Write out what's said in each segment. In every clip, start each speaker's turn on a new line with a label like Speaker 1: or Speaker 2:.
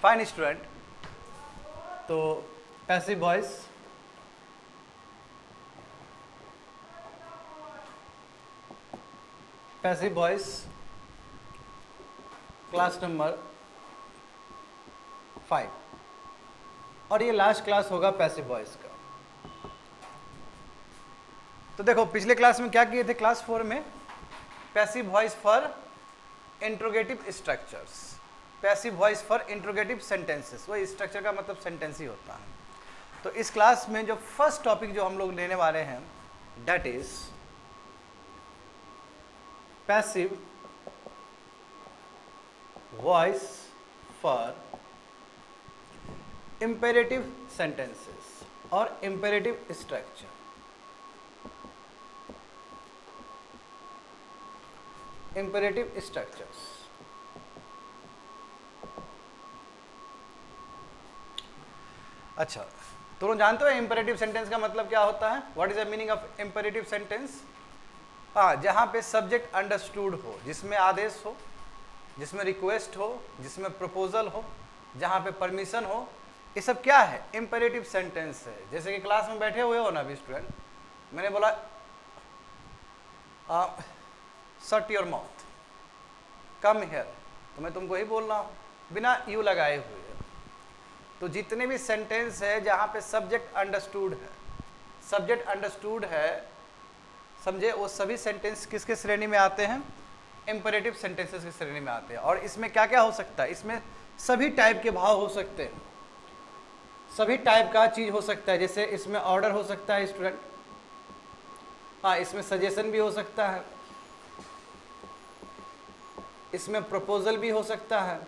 Speaker 1: Fine student. तो passive voice class number 5 और ये लास्ट क्लास होगा पैसिव वॉइस का। तो देखो पिछले क्लास में क्या किए थे, क्लास 4 में passive voice for interrogative structures, passive voice for interrogative sentences, वो स्ट्रक्चर का मतलब सेंटेंस ही होता है। तो इस क्लास में जो फर्स्ट टॉपिक जो हम लोग लेने वाले हैं that is passive voice for imperative sentences और इंपेरेटिव स्ट्रक्चर। इंपेरेटिव स्ट्रक्चर्स, अच्छा तो लोग जानते हो इंपेरेटिव सेंटेंस का मतलब क्या होता है? What is the meaning of imperative sentence? हाँ, जहाँ पे सब्जेक्ट अंडरस्टूड हो, जिसमें आदेश हो, जिसमें रिक्वेस्ट हो, जिसमें प्रपोजल हो, जहाँ पे परमिशन हो, ये सब क्या है? इंपेरेटिव सेंटेंस है। जैसे कि क्लास में बैठे हुए हो ना अभी स्टूडेंट, मैंने बोला shut your mouth, come here, तो मैं तुमको ही बोल रहा हूँ बिना यू लगाए हुए। तो जितने भी सेंटेंस है जहाँ पे सब्जेक्ट अंडरस्टूड है, समझे, वो सभी सेंटेंस किसके श्रेणी में आते हैं? इंपेरेटिव सेंटेंसेस की श्रेणी में आते हैं। और इसमें क्या क्या हो सकता है? इसमें सभी टाइप के भाव हो सकते हैं, सभी टाइप का चीज हो सकता है। जैसे इसमें ऑर्डर हो सकता है स्टूडेंट, हाँ, इसमें सजेशन भी हो सकता है, इसमें प्रपोजल भी हो सकता है,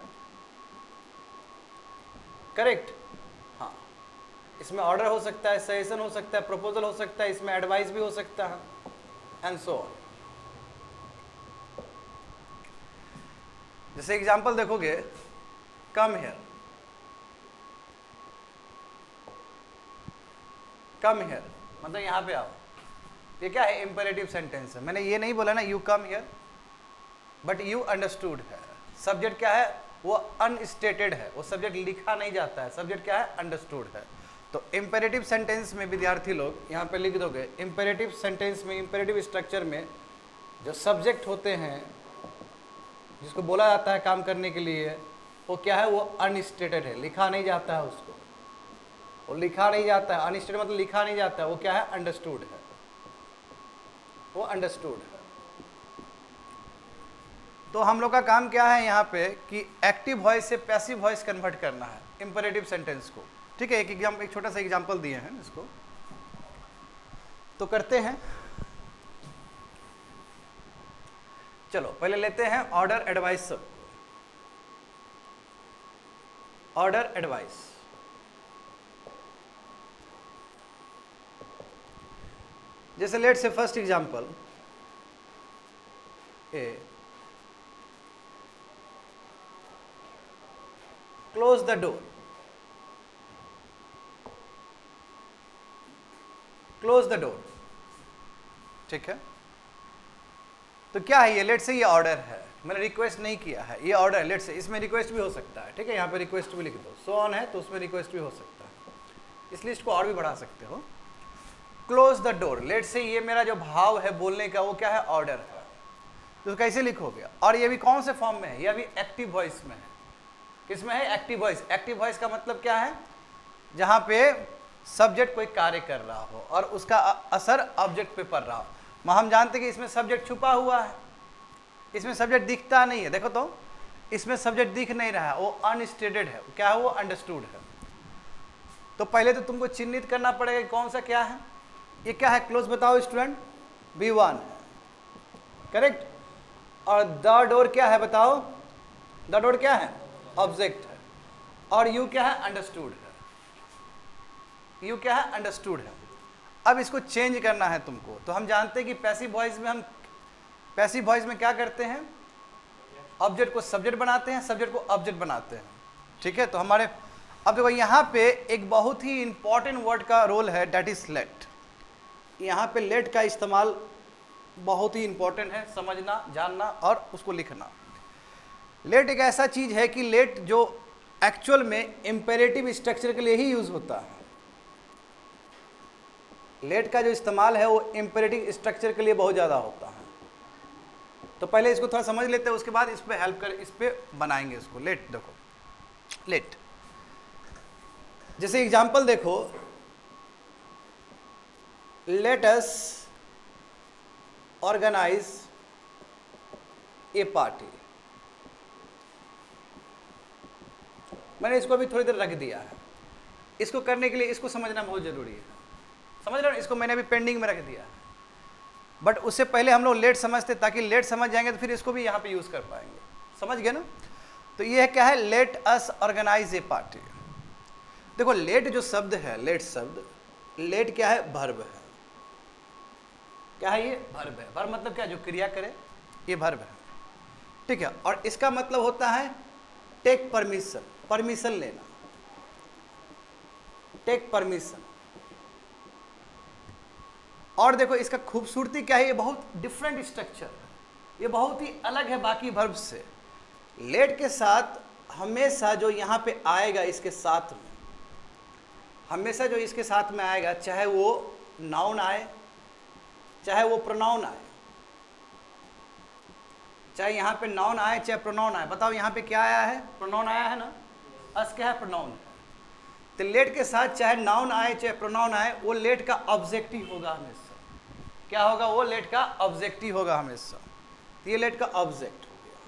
Speaker 1: करेक्ट, हाँ, इसमें ऑर्डर हो सकता है, सजेशन हो सकता है, प्रपोजल हो सकता है, इसमें एडवाइस भी हो सकता है, एंड सो ऑन। जैसे एग्जांपल देखोगे, कम हियर, कम हियर मतलब यहां पे आओ, ये क्या है? इंपेरेटिव सेंटेंस है। मैंने ये नहीं बोला ना you come here, but you understood है। सब्जेक्ट क्या है? वो अनस्टेटेड है, वो सब्जेक्ट लिखा नहीं जाता है, सब्जेक्ट क्या है? अंडरस्टूड है। तो इंपेरेटिव सेंटेंस में विद्यार्थी लोग यहाँ पे लिख दोगे, इंपेरेटिव सेंटेंस में, इंपेरेटिव स्ट्रक्चर में जो सब्जेक्ट होते हैं, जिसको बोला जाता है काम करने के लिए, वो क्या है? वो अनस्टेटेड है, लिखा नहीं जाता है उसको, वो लिखा नहीं जाता है। अनस्टेटेड मतलब लिखा नहीं जाता है, वो क्या है? अंडरस्टूड है, वो अंडरस्टूड है। तो हम लोग का काम क्या है यहाँ पे कि एक्टिव वॉइस से पैसिव वॉइस कन्वर्ट करना है इंपेरेटिव सेंटेंस को। ठीक है, एक छोटा सा एग्जांपल दिए हैं इसको, तो करते हैं। चलो पहले लेते हैं ऑर्डर एडवाइस। सब ऑर्डर एडवाइस, जैसे लेट से first example A, close the door, close the door. ठीक है, तो क्या है ये? लेट से ये ऑर्डर है, मैंने रिक्वेस्ट नहीं किया है, ये ऑर्डर है। लेट से इसमें रिक्वेस्ट भी हो सकता है, ठीक है, यहाँ पे रिक्वेस्ट भी लिख दो, सो ऑन है तो उसमें रिक्वेस्ट भी हो सकता है, इसलिए इसको और भी बढ़ा सकते हो। क्लोज द डोर, लेट से ये मेरा जो भाव है बोलने का, वो क्या है? ऑर्डर है। तो कैसे लिखोगे? और ये भी कौन से फॉर्म में है? ये अभी एक्टिव वॉइस में है। किसमें है? Active voice. एक्टिव वॉइस का मतलब क्या है? जहां पे सब्जेक्ट कोई कार्य कर रहा हो और उसका असर ऑब्जेक्ट पे पड़ रहा हो। हम जानते हैं कि इसमें सब्जेक्ट छुपा हुआ है, इसमें सब्जेक्ट दिखता नहीं है। देखो तो इसमें सब्जेक्ट दिख नहीं रहा है, वो अनस्टेटेड है। क्या है? वो अंडरस्टूड है। तो पहले तो तुमको चिन्हित करना पड़ेगा कौन सा क्या है। ये क्या है? क्लोज बताओ स्टूडेंट, B1 है, करेक्ट। और द डोर क्या है बताओ? द डोर क्या है? ऑब्जेक्ट है। और यू क्या है? अंडरस्टूड है। यू क्या है? अंडरस्टूड है। अब इसको चेंज करना है तुमको। तो हम जानते हैं कि पैसिव वॉइस में क्या करते हैं? ऑब्जेक्ट को सब्जेक्ट बनाते हैं, सब्जेक्ट को ऑब्जेक्ट बनाते हैं। ठीक है, तो हमारे अब देखो यहाँ पे एक बहुत ही इंपॉर्टेंट वर्ड का रोल है, डेट इज लेट। यहाँ पे लेट का इस्तेमाल बहुत ही इंपॉर्टेंट है, समझना, जानना और उसको लिखना। लेट एक ऐसा चीज है कि लेट जो एक्चुअल में इंपेरेटिव स्ट्रक्चर के लिए ही यूज होता है। लेट का जो इस्तेमाल है वो इंपेरेटिव स्ट्रक्चर के लिए बहुत ज़्यादा होता है। तो पहले इसको थोड़ा समझ लेते हैं, उसके बाद इस पे हेल्प कर, इस पे बनाएंगे इसको। लेट देखो, लेट जैसे एग्जांपल देखो, लेट अस ऑर्गेनाइज ए पार्टी। मैंने इसको अभी थोड़ी देर रख दिया है। इसको करने के लिए इसको समझना बहुत जरूरी है, समझ रहे हो? इसको मैंने अभी पेंडिंग में रख दिया है, बट उससे पहले हम लोग लेट समझते, ताकि लेट समझ जाएंगे तो फिर इसको भी यहाँ पे यूज कर पाएंगे। समझ गए ना? तो ये है क्या है, लेट अस ऑर्गेनाइज ए पार्टी। देखो लेट जो शब्द है, लेट शब्द, लेट क्या है, वर्ब है। क्या है ये? वर्ब है। वर्ब मतलब क्या? जो क्रिया करे, ये वर्ब है, ठीक है। और इसका मतलब होता है टेक परमिशन, परमिशन लेना, टेक परमिशन। और देखो इसका खूबसूरती क्या है, ये बहुत डिफरेंट स्ट्रक्चर है, ये बहुत ही अलग है बाकी वर्ब से। लेट के साथ हमेशा जो यहाँ पे आएगा, इसके साथ में हमेशा जो इसके साथ में आएगा, चाहे वो नाउन आए, चाहे वो प्रोनाउन आए, चाहे यहाँ पे नाउन आए चाहे प्रोनाउन आए। बताओ यहाँ पे क्या आया है? प्रोनाउन आया है ना? अस क्या है? प्रोनाउन है। तो लेट के साथ चाहे नाउन आए चाहे प्रोनाउन आए, वो लेट का ऑब्जेक्टिव होगा हमेशा। क्या होगा? वो लेट का ऑब्जेक्टिव होगा हमेशा। तो ये लेट का ऑब्जेक्ट हो गया,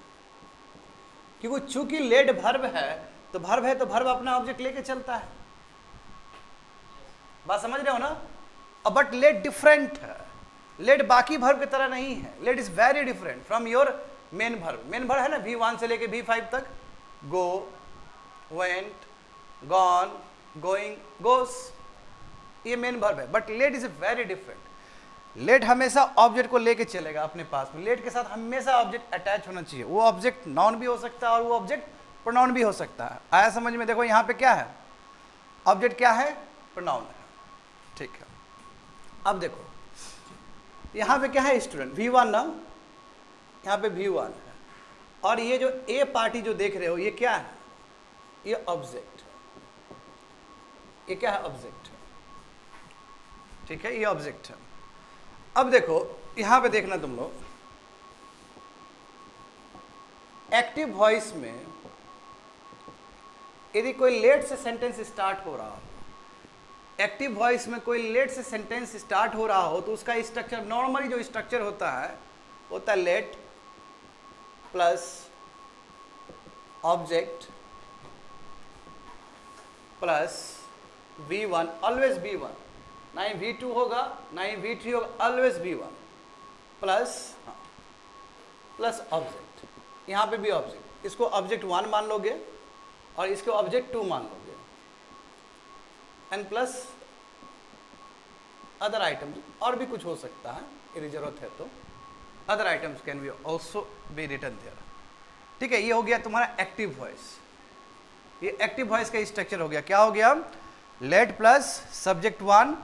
Speaker 1: क्योंकि चूंकि लेट वर्ब है, तो वर्ब है तो वर्ब अपना ऑब्जेक्ट लेके चलता है। बात समझ रहे हो ना? अब बट लेट डिफरेंट है, लेट बाकी वर्ब की तरह नहीं है। Let is very different from your main verb. Main verb है ना V1 से लेके V5 तक, go, went, gone, going, goes, ये मेन वर्ब है। But let is very different. Let हमेशा ऑब्जेक्ट को लेके चलेगा अपने पास में। लेट के साथ हमेशा ऑब्जेक्ट अटैच होना चाहिए। वो ऑब्जेक्ट नाउन भी हो सकता है और वो ऑब्जेक्ट प्रोनाउन भी हो सकता है। आया समझ में? देखो यहाँ पे क्या है, ऑब्जेक्ट क्या है? प्रोनाउन है, ठीक है। अब देखो यहाँ पे क्या है, स्टूडेंट V1 ना, यहाँ पे V1 है, और ये जो ए पार्टी जो देख रहे हो, ये क्या है? ये ऑब्जेक्ट है। ये क्या है? ऑब्जेक्ट है, ठीक है, ये ऑब्जेक्ट है। अब देखो यहाँ पे देखना तुम लोग, एक्टिव वॉइस में यदि कोई लेट से सेंटेंस स्टार्ट हो रहा हो, एक्टिव वॉइस में कोई लेट से सेंटेंस स्टार्ट हो रहा हो, तो उसका स्ट्रक्चर, नॉर्मली जो स्ट्रक्चर होता है let plus object plus V1, always V1, ना ही V2 होगा ना ही V3 होगा, ऑलवेज V1 प्लस ऑब्जेक्ट। यहाँ पे भी ऑब्जेक्ट, इसको ऑब्जेक्ट 1 मान लोगे और इसको ऑब्जेक्ट 2 मान लोगे, एंड प्लस अदर आइटम्स, और भी कुछ हो सकता है यदि जरूरत है तो। Other items can be also be written there, ठीक है। ये हो गया तुम्हारा एक्टिव वॉइस। ये एक्टिव वॉइस का स्ट्रक्चर हो गया। क्या हो गया? Let plus subject 1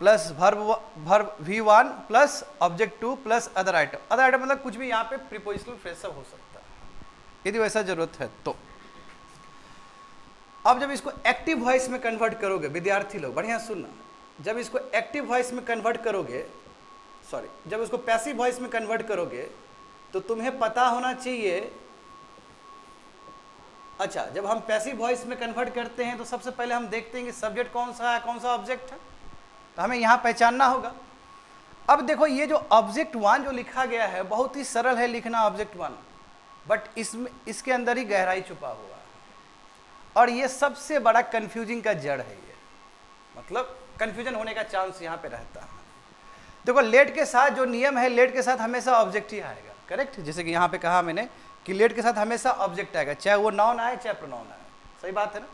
Speaker 1: plus verb V1 plus object 2 plus other item. Other item मतलब कुछ भी यहाँ पे प्रीपोजिशनल फ्रेज हो सकता है यदि वैसा जरूरत है तो। अब जब इसको एक्टिव वॉइस में कन्वर्ट करोगे, विद्यार्थी लोग बढ़िया सुनना, जब इसको एक्टिव वॉइस में कन्वर्ट करोगे, जब इसको पैसिव वॉइस में कन्वर्ट करोगे, तो तुम्हें पता होना चाहिए। अच्छा, जब हम पैसिव वॉइस में कन्वर्ट करते हैं तो सबसे पहले हम देखते हैं कि सब्जेक्ट कौन सा है, कौन सा ऑब्जेक्ट है, तो हमें यहाँ पहचानना होगा। अब देखो ये जो ऑब्जेक्ट 1 जो लिखा गया है, बहुत ही सरल है लिखना ऑब्जेक्ट 1, बट इसके अंदर ही गहराई छुपा हुआ है, और ये सबसे बड़ा कंफ्यूजिंग का जड़ है। ये मतलब कंफ्यूजन होने का चांस यहाँ पे रहता है। देखो लेट के साथ जो नियम है, लेट के साथ हमेशा ऑब्जेक्ट ही आएगा, करेक्ट। जैसे कि यहाँ पे कहा मैंने कि लेट के साथ हमेशा ऑब्जेक्ट आएगा, चाहे वो नाउन आए चाहे प्रोनाउन आए। सही बात है ना?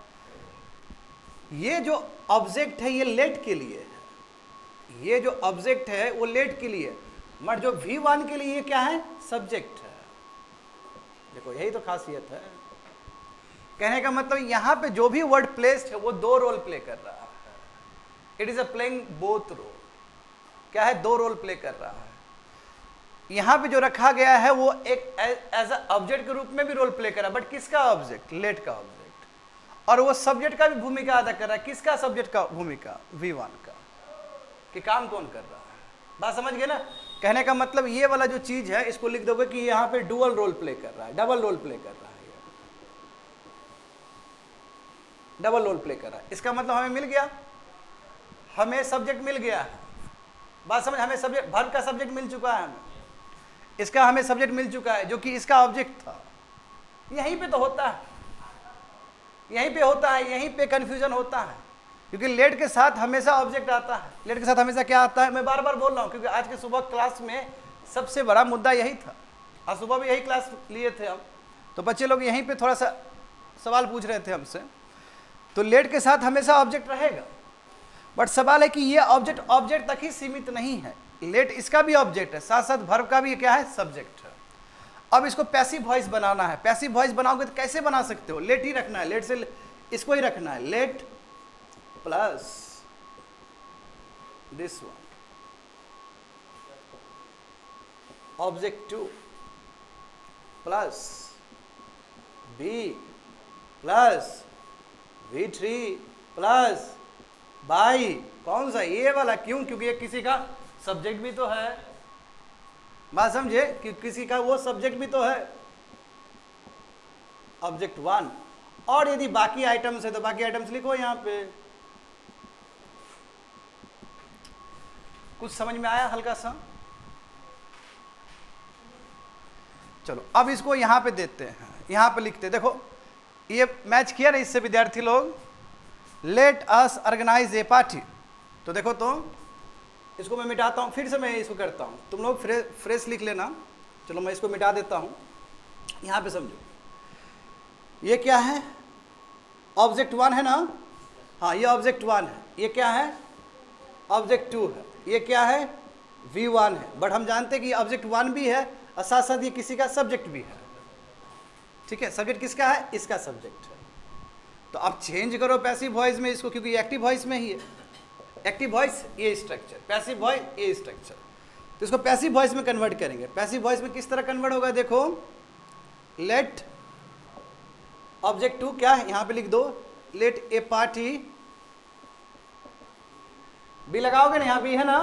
Speaker 1: ये जो ऑब्जेक्ट है ये लेट के लिए है, ये जो ऑब्जेक्ट है वो लेट के लिए, मगर जो V1 के लिए क्या है? सब्जेक्ट है। देखो यही तो खासियत है। कहने का मतलब यहाँ पे जो भी वर्ड प्लेस्ड है वो 2 रोल प्ले कर रहा है। It is a playing both role. क्या है? 2 रोल प्ले कर रहा है। यहाँ पे जो रखा गया है वो एक एज अ ऑब्जेक्ट के रूप में भी रोल प्ले कर रहा है, बट किसका ऑब्जेक्ट? लेट का ऑब्जेक्ट। और वो सब्जेक्ट का भी भूमिका अदा कर रहा है। किसका सब्जेक्ट का भूमिका? V1 का। कि काम कौन कर रहा है? बात समझ गए ना? कहने का मतलब ये वाला जो चीज है इसको लिख दोगे कि यहाँ पे डुअल रोल प्ले कर रहा है, डबल रोल प्ले कर रहा है, डबल रोल प्ले कर रहा है। इसका मतलब हमें मिल गया, हमें सब्जेक्ट मिल गया है। बात समझ, हमें सब्जेक्ट, वर्ब का सब्जेक्ट मिल चुका है, हमें इसका हमें सब्जेक्ट मिल चुका है जो कि इसका ऑब्जेक्ट था। यहीं पे तो होता है, यहीं पे होता है, यहीं पे कंफ्यूजन होता है, क्योंकि लेट के साथ हमेशा ऑब्जेक्ट आता है। लेट के साथ हमेशा क्या आता है? मैं बार बार बोल रहा हूँ, क्योंकि आज के सुबह क्लास में सबसे बड़ा मुद्दा यही था। आज सुबह भी यही क्लास लिए थे हम, तो बच्चे लोग यहीं पे थोड़ा सा सवाल पूछ रहे थे हमसे। तो लेट के साथ हमेशा ऑब्जेक्ट रहेगा, बट सवाल है कि ये ऑब्जेक्ट ऑब्जेक्ट तक ही सीमित नहीं है। लेट इसका भी ऑब्जेक्ट है, साथ साथ वर्ब का भी क्या है? सब्जेक्ट है। अब इसको पैसिव वॉइस बनाना है। पैसिव वॉइस बनाओगे तो कैसे बना सकते हो? लेट ही रखना है, लेट से इसको ही रखना है, let plus this one, object 2 plus be plus V3 plus by, कौन सा? ये वाला। क्यों? क्योंकि ये किसी का सब्जेक्ट भी तो है। बात समझे? कि किसी का वो सब्जेक्ट भी तो है, ऑब्जेक्ट 1। और यदि बाकी आइटम्स है तो बाकी आइटम्स लिखो यहां पे। कुछ समझ में आया हल्का सा? चलो अब इसको यहां पे देते हैं, यहां पे लिखते हैं। देखो ये मैच किया ना इससे विद्यार्थी लोग, लेट अस ऑर्गेनाइज ए पार्टी। तो देखो तो इसको मैं मिटाता हूँ, फिर से मैं इसको करता हूँ, तुम लोग फ्रेश लिख लेना। चलो मैं इसको मिटा देता हूँ। यहाँ पे समझो, ये क्या है? ऑब्जेक्ट 1 है ना? हाँ, ये ऑब्जेक्ट 1 है। ये क्या है? ऑब्जेक्ट 2 है। ये क्या है? V1 है। बट हम जानते हैं कि ऑब्जेक्ट 1 भी है और साथ साथ ये किसी का सब्जेक्ट भी है। ठीक है, सब्जेक्ट किसका है? इसका सब्जेक्ट है। तो आप चेंज करो पैसिव वॉइस में इसको, क्योंकि एक्टिव वॉइस में ही है। एक्टिव वॉइस ये स्ट्रक्चर, पैसिव वॉइस ये स्ट्रक्चर। तो इसको पैसिव वॉइस में कन्वर्ट करेंगे। पैसिव वॉइस में किस तरह कन्वर्ट होगा? देखो, लेट ऑब्जेक्ट 2 क्या है? यहां पे लिख दो, लेट ए पार्टी। बी लगाओगे ना, यहां बी है ना?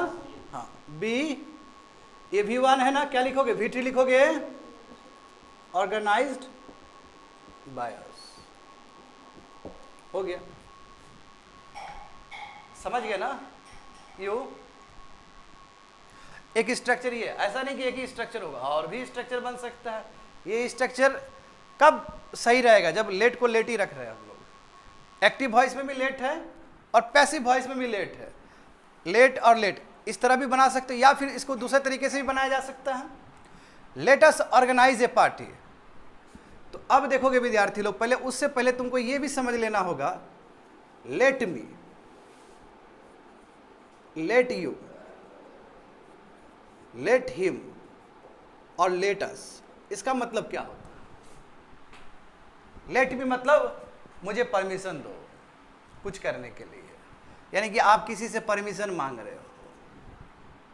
Speaker 1: हाँ, बी। ये V1 है ना? क्या लिखोगे? V3 लिखोगे, ऑर्गेनाइज्ड बाय अस। हो गया, समझ गए ना? यू एक स्ट्रक्चर ही है, ऐसा नहीं कि एक ही स्ट्रक्चर होगा, और भी स्ट्रक्चर बन सकता है। ये स्ट्रक्चर कब सही रहेगा? जब लेट को लेट ही रख रहे हैं हम लोग। एक्टिव वॉइस में भी लेट है और पैसिव वॉइस में भी लेट है। लेट और लेट इस तरह भी बना सकते हैं, या फिर इसको दूसरे तरीके से भी बनाया जा सकता है, लेट अस ऑर्गेनाइज ए पार्टी। तो अब देखोगे विद्यार्थी लोग, पहले उससे पहले तुमको ये भी समझ लेना होगा, let me, let you, let him और लेट अस, इसका मतलब क्या होता है? लेट मी मतलब मुझे परमिशन दो कुछ करने के लिए, यानी कि आप किसी से परमिशन मांग रहे हो,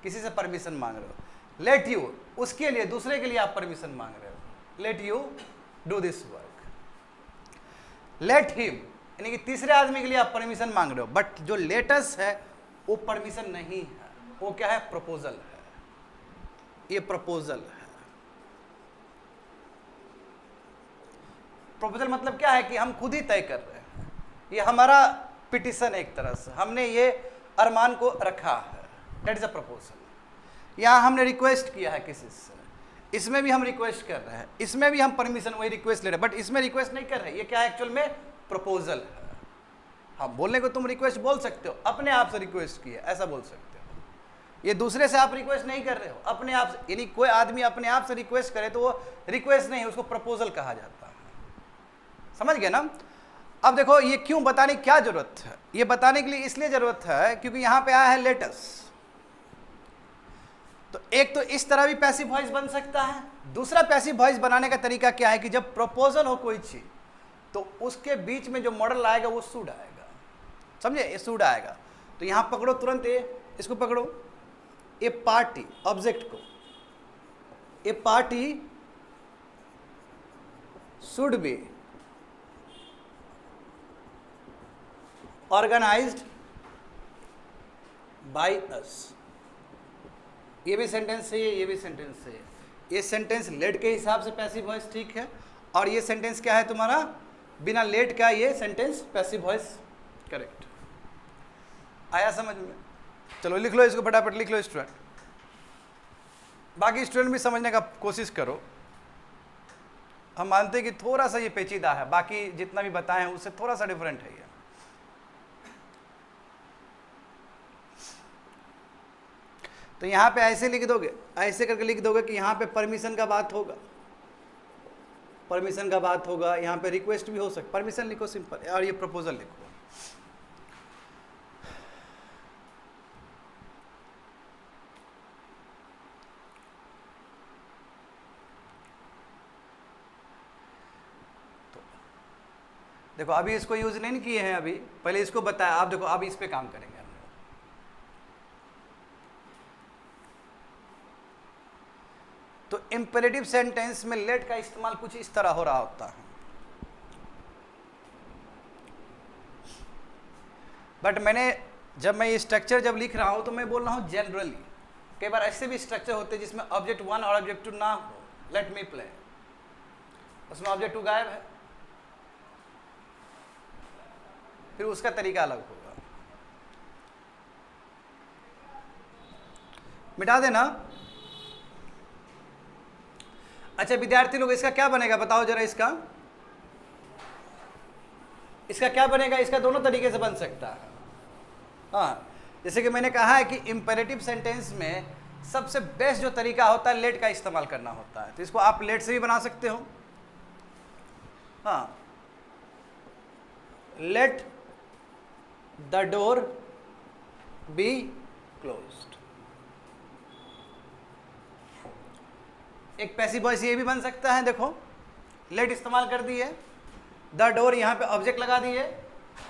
Speaker 1: किसी से परमिशन मांग रहे हो। लेट यू, उसके लिए, दूसरे के लिए आप परमिशन मांग रहे हो, let you do this work. Let him यानी कि तीसरे आदमी के लिए आप परमिशन मांग रहे हो, बट जो लेटस है वो परमिशन नहीं है, वो क्या है? प्रपोजल है। ये प्रपोजल है। प्रपोजल मतलब क्या है? कि हम खुद ही तय कर रहे हैं, ये हमारा पिटिशन, एक तरह से हमने ये अरमान को रखा है, दैट इज अ प्रपोजल। यहाँ हमने रिक्वेस्ट किया है किसी से, इसमें भी हम रिक्वेस्ट कर रहे हैं, इसमें भी हम परमिशन वही रिक्वेस्ट ले रहे हैं, बट इसमें रिक्वेस्ट नहीं कर रहे। ये क्या है? एक्चुअल में प्रपोजल है। हाँ, बोलने को तुम रिक्वेस्ट बोल सकते हो, अपने आप से रिक्वेस्ट किया ऐसा बोल सकते हो। ये दूसरे से आप रिक्वेस्ट नहीं कर रहे हो, अपने आप से। यानी कोई आदमी अपने आप से रिक्वेस्ट करे तो वो रिक्वेस्ट नहीं, उसको प्रपोजल कहा जाता है। समझ गए ना? अब देखो ये क्यों बताने की क्या जरूरत है? ये बताने के लिए इसलिए जरूरत है क्योंकि यहां पे आया है लेटस। तो एक तो इस तरह भी पैसिव वॉइस बन सकता है। दूसरा पैसिव वॉइस बनाने का तरीका क्या है कि जब प्रपोजल हो कोई चीज तो उसके बीच में जो मॉडल आएगा वो शुड आएगा। समझे? ये शुड आएगा। तो यहां पकड़ो तुरंत, इसको पकड़ो, ए पार्टी, ऑब्जेक्ट को, a party should be organised by us. ये भी सेंटेंस सही है, ये भी सेंटेंस सही है। ये सेंटेंस लेट के हिसाब से पैसिव वॉइस ठीक है, और ये सेंटेंस क्या है तुम्हारा, बिना लेट का ये सेंटेंस पैसिव वॉइस करेक्ट। आया समझ में? चलो लिख लो इसको, फटाफट लिख लो स्टूडेंट। बाकी स्टूडेंट भी समझने का कोशिश करो। हम मानते हैं कि थोड़ा सा ये पेचीदा है, बाकी जितना भी बताए हैं उससे थोड़ा सा डिफरेंट है ये। तो यहाँ पे ऐसे लिख दोगे, ऐसे करके लिख दोगे कि यहाँ पे परमिशन का बात होगा, परमिशन का बात होगा, यहाँ पे रिक्वेस्ट भी हो सकता, परमिशन लिखो सिंपल, और ये प्रपोजल लिखो। तो देखो अभी इसको यूज नहीं किए हैं, अभी पहले इसको बताया, आप देखो अब इस पे काम करेंगे। तो इंपेरेटिव सेंटेंस में लेट का इस्तेमाल कुछ इस तरह हो रहा होता है, बट जब मैं ये स्ट्रक्चर जब लिख रहा हूं तो मैं बोल रहा हूं जनरली। कई बार ऐसे भी स्ट्रक्चर होते हैं जिसमें ऑब्जेक्ट 1 और ऑब्जेक्ट 2 ना हो, लेट मी प्ले, उसमें ऑब्जेक्ट 2 गायब है, फिर उसका तरीका अलग होगा। मिटा देना। अच्छा विद्यार्थी लोग, इसका क्या बनेगा बताओ जरा, इसका क्या बनेगा? इसका दोनों तरीके से बन सकता है। हाँ, जैसे कि मैंने कहा है कि इंपेरेटिव सेंटेंस में सबसे बेस्ट जो तरीका होता है लेट का इस्तेमाल करना होता है, तो इसको आप लेट से भी बना सकते हो। हाँ, let the door be closed. एक पैसिव वॉइस ये भी बन सकता है, देखो लेट इस्तेमाल कर दिए, द डोर यहाँ पे ऑब्जेक्ट लगा दिए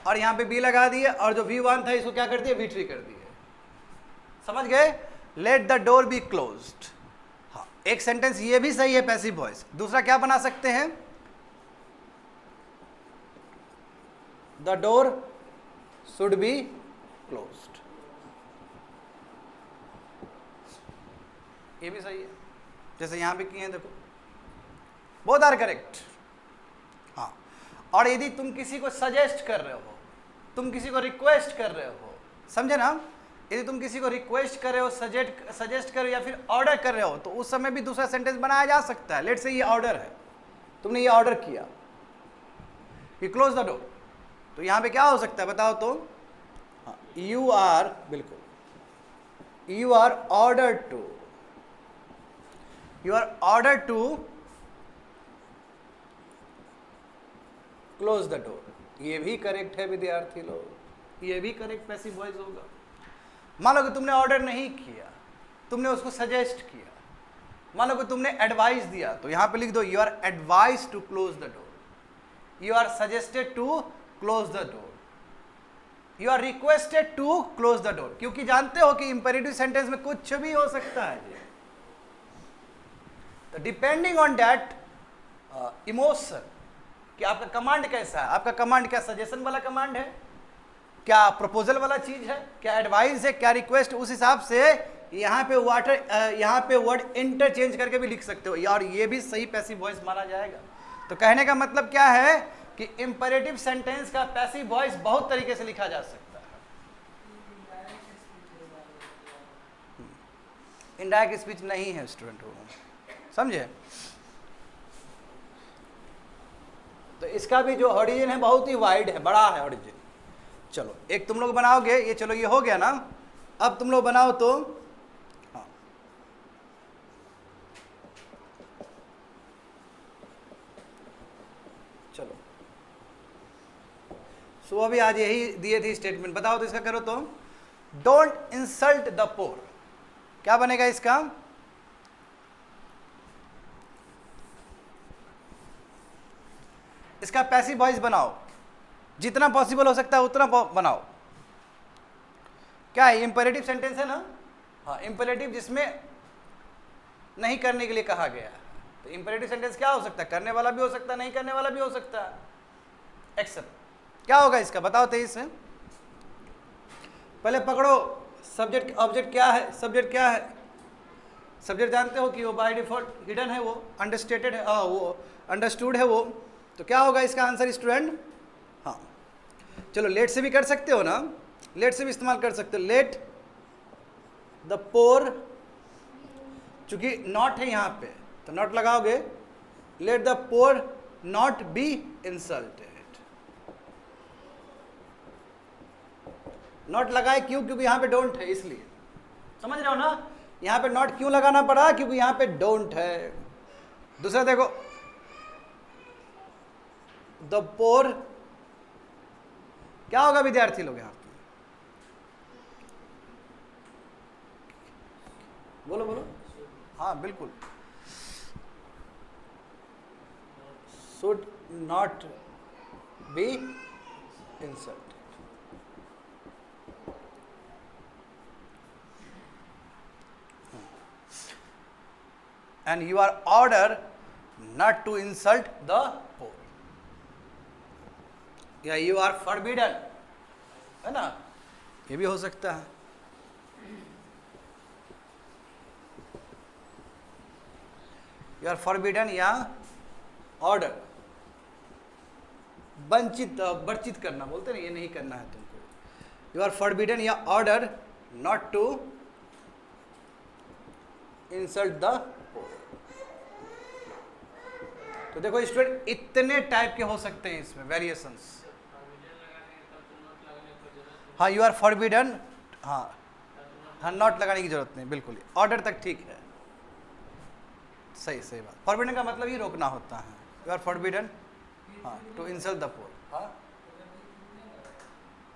Speaker 1: और यहाँ पे बी लगा दिए, और जो V1 था इसको क्या कर दिए, V3 कर दिए। समझ गए? Let the door be closed. हाँ, एक सेंटेंस ये भी सही है पैसिव वॉइस। दूसरा क्या बना सकते हैं, the door should be closed. ये भी सही है, जैसे यहां पे किए हैं, देखो बोथ आर करेक्ट। हाँ, और यदि तुम किसी को सजेस्ट कर रहे हो, तुम किसी को रिक्वेस्ट कर रहे हो, समझे ना, यदि तुम किसी को रिक्वेस्ट कर रहे हो, सजेस्ट कर रहे हो या फिर ऑर्डर कर रहे हो, तो उस समय भी दूसरा सेंटेंस बनाया जा सकता है। लेट से ये ऑर्डर है, तुमने ये ऑर्डर किया कि क्लोज द डोर, तो यहां पे क्या हो सकता है बताओ तो? हाँ, यू आर, बिल्कुल, you are order to close the door. ये भी करेक्ट है विद्यार्थी लोग, ये भी करेक्ट पैसिव वॉइस होगा। मान लो कि तुमने ऑर्डर नहीं किया, तुमने उसको सजेस्ट किया, मान लो कि तुमने एडवाइस दिया, तो यहां पे लिख दो you are advise to close the door, you are suggested to close the door, you are requested to close the door. क्योंकि जानते हो कि इंपेरेटिव सेंटेंस में कुछ भी हो सकता है, तो डिपेंडिंग ऑन दैट इमोशन कि आपका कमांड कैसा है, आपका कमांड क्या सजेशन वाला कमांड है, क्या प्रपोजल वाला चीज है, क्या एडवाइस है, क्या रिक्वेस्ट, उस हिसाब से यहाँ पे वर्ड इंटरचेंज करके भी लिख सकते हो, और ये भी सही पैसिव वॉइस माना जाएगा। तो कहने का मतलब क्या है कि इंपेरेटिव सेंटेंस का पैसिव वॉइस बहुत तरीके से लिखा जा सकता है। इनडायरेक्ट स्पीच नहीं है स्टूडेंट, समझे? तो इसका भी जो ऑरिजिन है बहुत ही वाइड है, बड़ा है ऑरिजिन। चलो एक तुम लोग बनाओगे, ये चलो ये हो गया ना, अब तुम लोग बनाओ तो हाँ, चलो सुबह भी आज यही दिए थे स्टेटमेंट, बताओ तो इसका करो तो, डोंट इंसल्ट द पोर। क्या बनेगा इसका? इसका पैसिव वॉइस बनाओ, जितना पॉसिबल हो सकता है उतना बनाओ। क्या है? इंपेरेटिव सेंटेंस है ना। हाँ, इंपेरेटिव जिसमें नहीं करने के लिए कहा गया है। तो इंपेरेटिव सेंटेंस क्या हो सकता है? करने वाला भी हो सकता है, नहीं करने वाला भी हो सकता है। एक्सेप्ट क्या होगा इसका बताओ तेईस से? पहले पकड़ो सब्जेक्ट ऑब्जेक्ट क्या है, सब्जेक्ट क्या है, सब्जेक्ट जानते हो कि वो बाय डिफॉल्ट हिडन है, वो अंडरस्टेटेड है, वो अंडरस्टूड है वो, तो क्या होगा इसका आंसर स्टूडेंट? हाँ चलो लेट से भी कर सकते हो ना, लेट से भी इस्तेमाल कर सकते हो, लेट द पोर, चूंकि नॉट है यहाँ पे तो नॉट लगाओगे, let the poor not be insulted, not लगाए क्यों? क्योंकि यहाँ पे डोंट है इसलिए, समझ रहे हो ना, यहाँ पे नॉट क्यों लगाना पड़ा? क्योंकि यहाँ पे डोंट है। दूसरा देखो, द पोर, क्या होगा विद्यार्थी लोग यहाँ पे? बोलो बोलो, हाँ बिल्कुल, should not be insulted. And you are ordered not to insult the poor, या you are forbidden, है ना, ये भी हो सकता है। You are forbidden या order, वंचित वर्जित करना बोलते ना, ये नहीं करना है तुमको। You are forbidden या order not to insult the poor। तो देखो स्टूडेंट इतने टाइप के हो सकते हैं इसमें वेरिएशंस। हाँ यू आर फॉरबिडन, हाँ हाँ नॉट लगाने की जरूरत नहीं, बिल्कुल ऑर्डर तक ठीक है, सही सही बात। फॉरबिडन का मतलब ही रोकना होता है, यू आर फॉरबिडन हाँ टू इंसल्ट द पोर। हाँ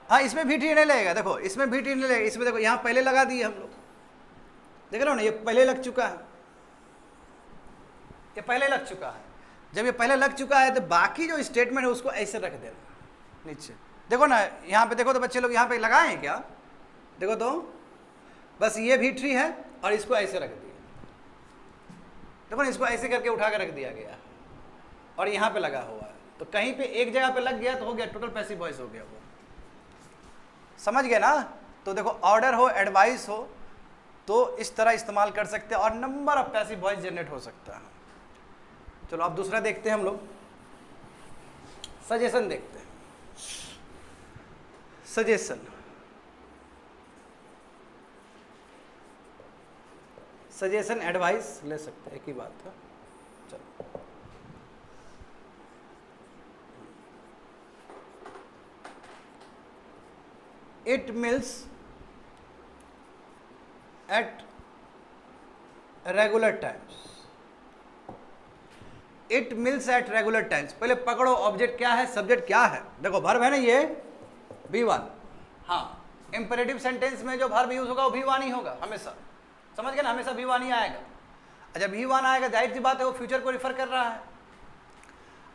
Speaker 1: हाँ इसमें भी टी नहीं लगेगा, देखो इसमें भी टी नहीं लगेगा, इसमें देखो यहाँ पहले लगा दिए हम लोग, देख रहे हो ना, ये पहले लग चुका है, ये पहले लग चुका है। जब ये पहले लग चुका है तो बाकी जो स्टेटमेंट है उसको ऐसे रख देना नीचे। देखो ना यहाँ पे, देखो तो बच्चे लोग यहाँ पे लगाए हैं क्या? देखो तो बस ये भी ट्री है और इसको ऐसे रख दिया, देखो ना इसको ऐसे करके उठा कर रख दिया गया और यहाँ पे लगा हुआ है, तो कहीं पे एक जगह पे लग गया तो हो गया टोटल पैसिव वॉइस हो गया वो, समझ गए ना। तो देखो ऑर्डर हो एडवाइस हो तो इस तरह इस्तेमाल कर सकते हैं और number of passive voice generate हो सकता है। चलो अब दूसरा देखते हैं हम लोग, सजेशन देखते हैं। सजेशन, सजेशन एडवाइस ले सकते हैं, एक ही बात है। चलो it mills eight regular times, it mills eight regular times. पहले पकड़ो ऑब्जेक्ट क्या है, सब्जेक्ट क्या है, देखो वर्ब है ना ये V1, हाँ इंपेरेटिव सेंटेंस में जो वर्ब यूज होगा वो V1 ही होगा हमेशा, समझ गए ना, हमेशा V1 ही आएगा। अच्छा V1 आएगा जाहिर सी बात है वो फ्यूचर को रिफर कर रहा है।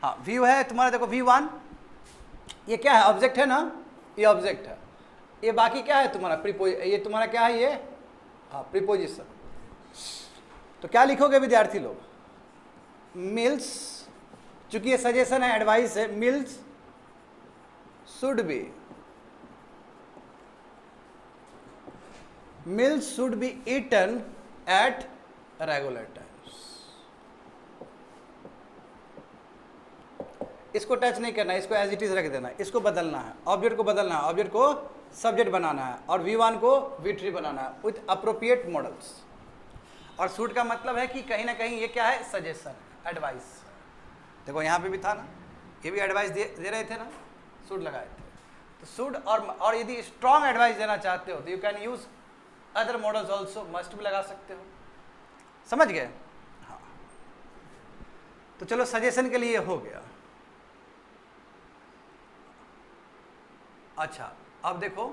Speaker 1: हाँ व्यू है तुम्हारा, देखो V1 ये क्या है, ऑब्जेक्ट है ना, ये ऑब्जेक्ट है, ये बाकी क्या है तुम्हारा ये तुम्हारा क्या है, ये हाँ प्रीपोजिशन। तो क्या लिखोगे विद्यार्थी लोग, मिल्स, चूंकि ये सजेशन है एडवाइस है, meals should be, meals should be eaten at regular times. इसको टच नहीं करना, इसको एज इट इज रख देना, इसको बदलना है, ऑब्जेक्ट को बदलना है, ऑब्जेक्ट को सब्जेक्ट बनाना है और V1 को V3 बनाना है विथ अप्रोप्रिएट मॉडल्स। और सूट का मतलब है कि कहीं ना कहीं ये क्या है, सजेशन एडवाइस। देखो यहाँ पे भी था ना, ये भी एडवाइस दे रहे थे ना, सूट लगाए थे। तो सूट और यदि स्ट्रॉन्ग एडवाइस देना चाहते हो तो you can use other models also, must भी लगा सकते हो, समझ गए। हाँ तो चलो सजेशन के लिए हो गया। अच्छा अब देखो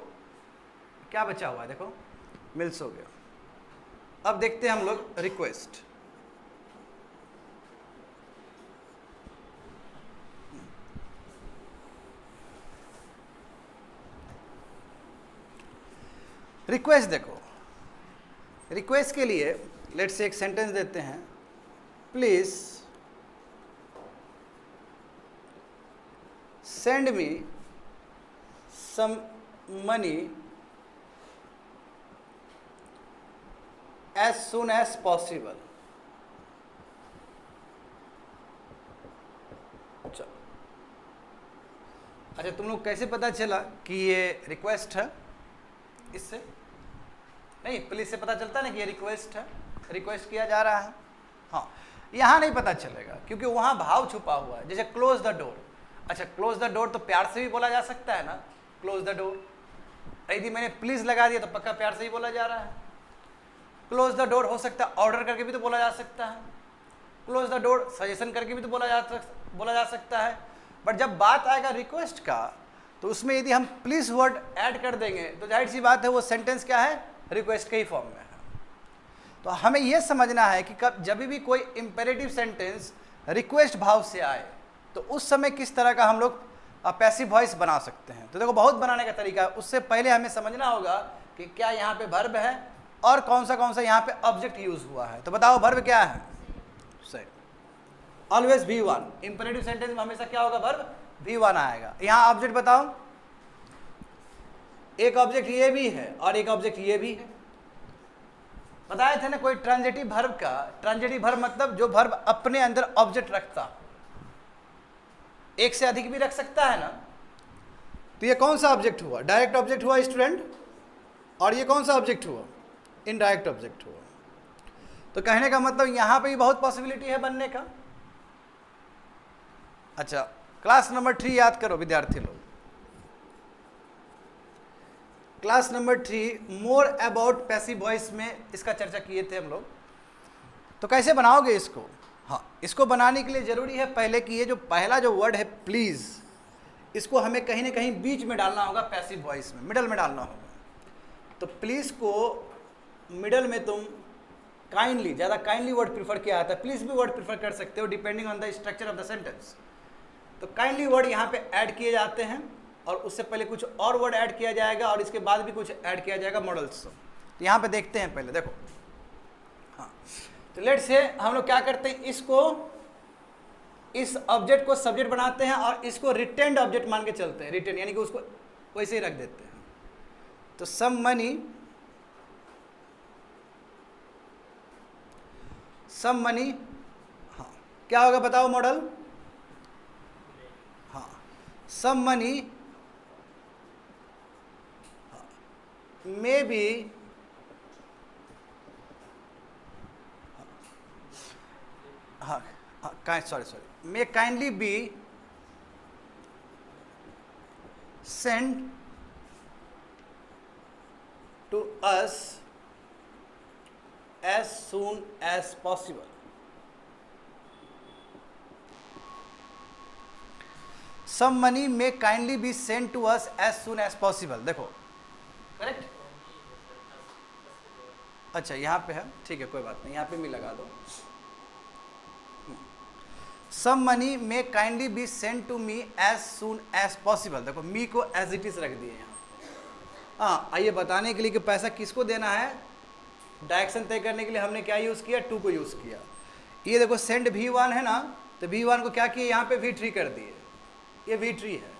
Speaker 1: क्या बचा हुआ है, देखो मिल्स हो गया। अब देखते हैं हम लोग रिक्वेस्ट। रिक्वेस्ट देखो, रिक्वेस्ट के लिए लेट्स से एक सेंटेंस देते हैं, please send me some money as soon as possible. अच्छा, तुम लोग कैसे पता चला कि ये रिक्वेस्ट है? इससे नहीं, पुलिस से पता चलता ना कि ये रिक्वेस्ट है, रिक्वेस्ट किया जा रहा है। हाँ, यहाँ नहीं पता चलेगा क्योंकि वहाँ भाव छुपा हुआ है। जैसे क्लोज द डोर, अच्छा क्लोज द डोर तो प्यार से भी बोला जा सकता है ना, क्लोज द डोर। यदि मैंने प्लीज लगा दिया तो पक्का प्यार से ही बोला जा रहा है। क्लोज द डोर हो सकता है ऑर्डर करके भी तो बोला जा सकता है। क्लोज द डोर सजेशन करके भी तो बोला जा सकता है। बट जब बात आएगा रिक्वेस्ट का, तो उसमें यदि हम प्लीज वर्ड ऐड कर देंगे तो जाहिर सी बात है वो सेंटेंस क्या है, रिक्वेस्ट के ही फॉर्म में है। तो हमें यह समझना है कि कब जब भी कोई इंपेरेटिव सेंटेंस रिक्वेस्ट भाव से आए तो उस समय किस तरह का हम लोग पैसिव वॉइस बना सकते हैं। तो देखो बहुत बनाने का तरीका है। उससे पहले हमें समझना होगा कि क्या यहाँ पे वर्ब है और कौन सा यहाँ पे ऑब्जेक्ट यूज हुआ है। तो बताओ वर्ब क्या है? सही, ऑलवेज V1। इंपेरेटिव सेंटेंस में हमेशा क्या होगा, वर्ब V1 आएगा। यहाँ ऑब्जेक्ट बताओ, एक ऑब्जेक्ट ये भी है और एक ऑब्जेक्ट ये भी है। बताए थे ना कोई ट्रांजिटिव वर्ब का, ट्रांजिटिव वर्ब मतलब जो वर्ब अपने अंदर ऑब्जेक्ट रखता, एक से अधिक भी रख सकता है ना। तो ये कौन सा ऑब्जेक्ट हुआ? डायरेक्ट ऑब्जेक्ट हुआ स्टूडेंट। और ये कौन सा ऑब्जेक्ट हुआ? इनडायरेक्ट ऑब्जेक्ट हुआ। तो कहने का मतलब यहाँ पे भी बहुत पॉसिबिलिटी है बनने का। अच्छा, क्लास नंबर 3 याद करो विद्यार्थी लोग। Class number 3 more about passive voice में इसका चर्चा किए थे हम लोग। तो कैसे बनाओगे इसको? हाँ, इसको बनाने के लिए जरूरी है पहले कि ये जो पहला जो वर्ड है प्लीज, इसको हमें कहीं ना कहीं बीच में डालना होगा, पैसिव वॉइस में मिडल में डालना होगा। तो प्लीज को मिडल में तुम काइंडली, ज़्यादा काइंडली वर्ड प्रीफर किया जाता है, प्लीज भी वर्ड प्रीफर कर सकते हो depending on the structure of the sentence. तो काइंडली वर्ड यहाँ पे ऐड किए जाते हैं और उससे पहले कुछ और वर्ड ऐड किया जाएगा और इसके बाद भी कुछ ऐड किया जाएगा मॉडल्स। तो यहाँ पे देखते हैं पहले, देखो। हाँ, तो लेट्स से हम लोग क्या करते हैं, इस ऑब्जेक्ट को सब्जेक्ट बनाते हैं और इसको रिटेन्ड ऑब्जेक्ट मान के चलते हैं। रिटेन यानी कि उसको वैसे ही रख देते हैं। तो सम मनी, हाँ क्या होगा बताओ मॉडल? हाँ, सम मनी मे बी, हाँ sorry may kindly be send to us as soon as possible। Some money may kindly be sent to us as soon as possible। देखो करेक्ट, अच्छा यहाँ पे है, ठीक है कोई बात नहीं, यहाँ पे भी लगा दो। Some money may kindly be sent to me as soon as possible। देखो मी को एज इट इज रख दिए यहाँ। हाँ, आइए बताने के लिए कि पैसा किसको देना है, डायरेक्शन तय करने के लिए हमने क्या यूज़ किया, टू को यूज़ किया। ये देखो सेंड V1 है ना, तो V1 को क्या किया, यहाँ पे V3 कर दिए, ये V3 है।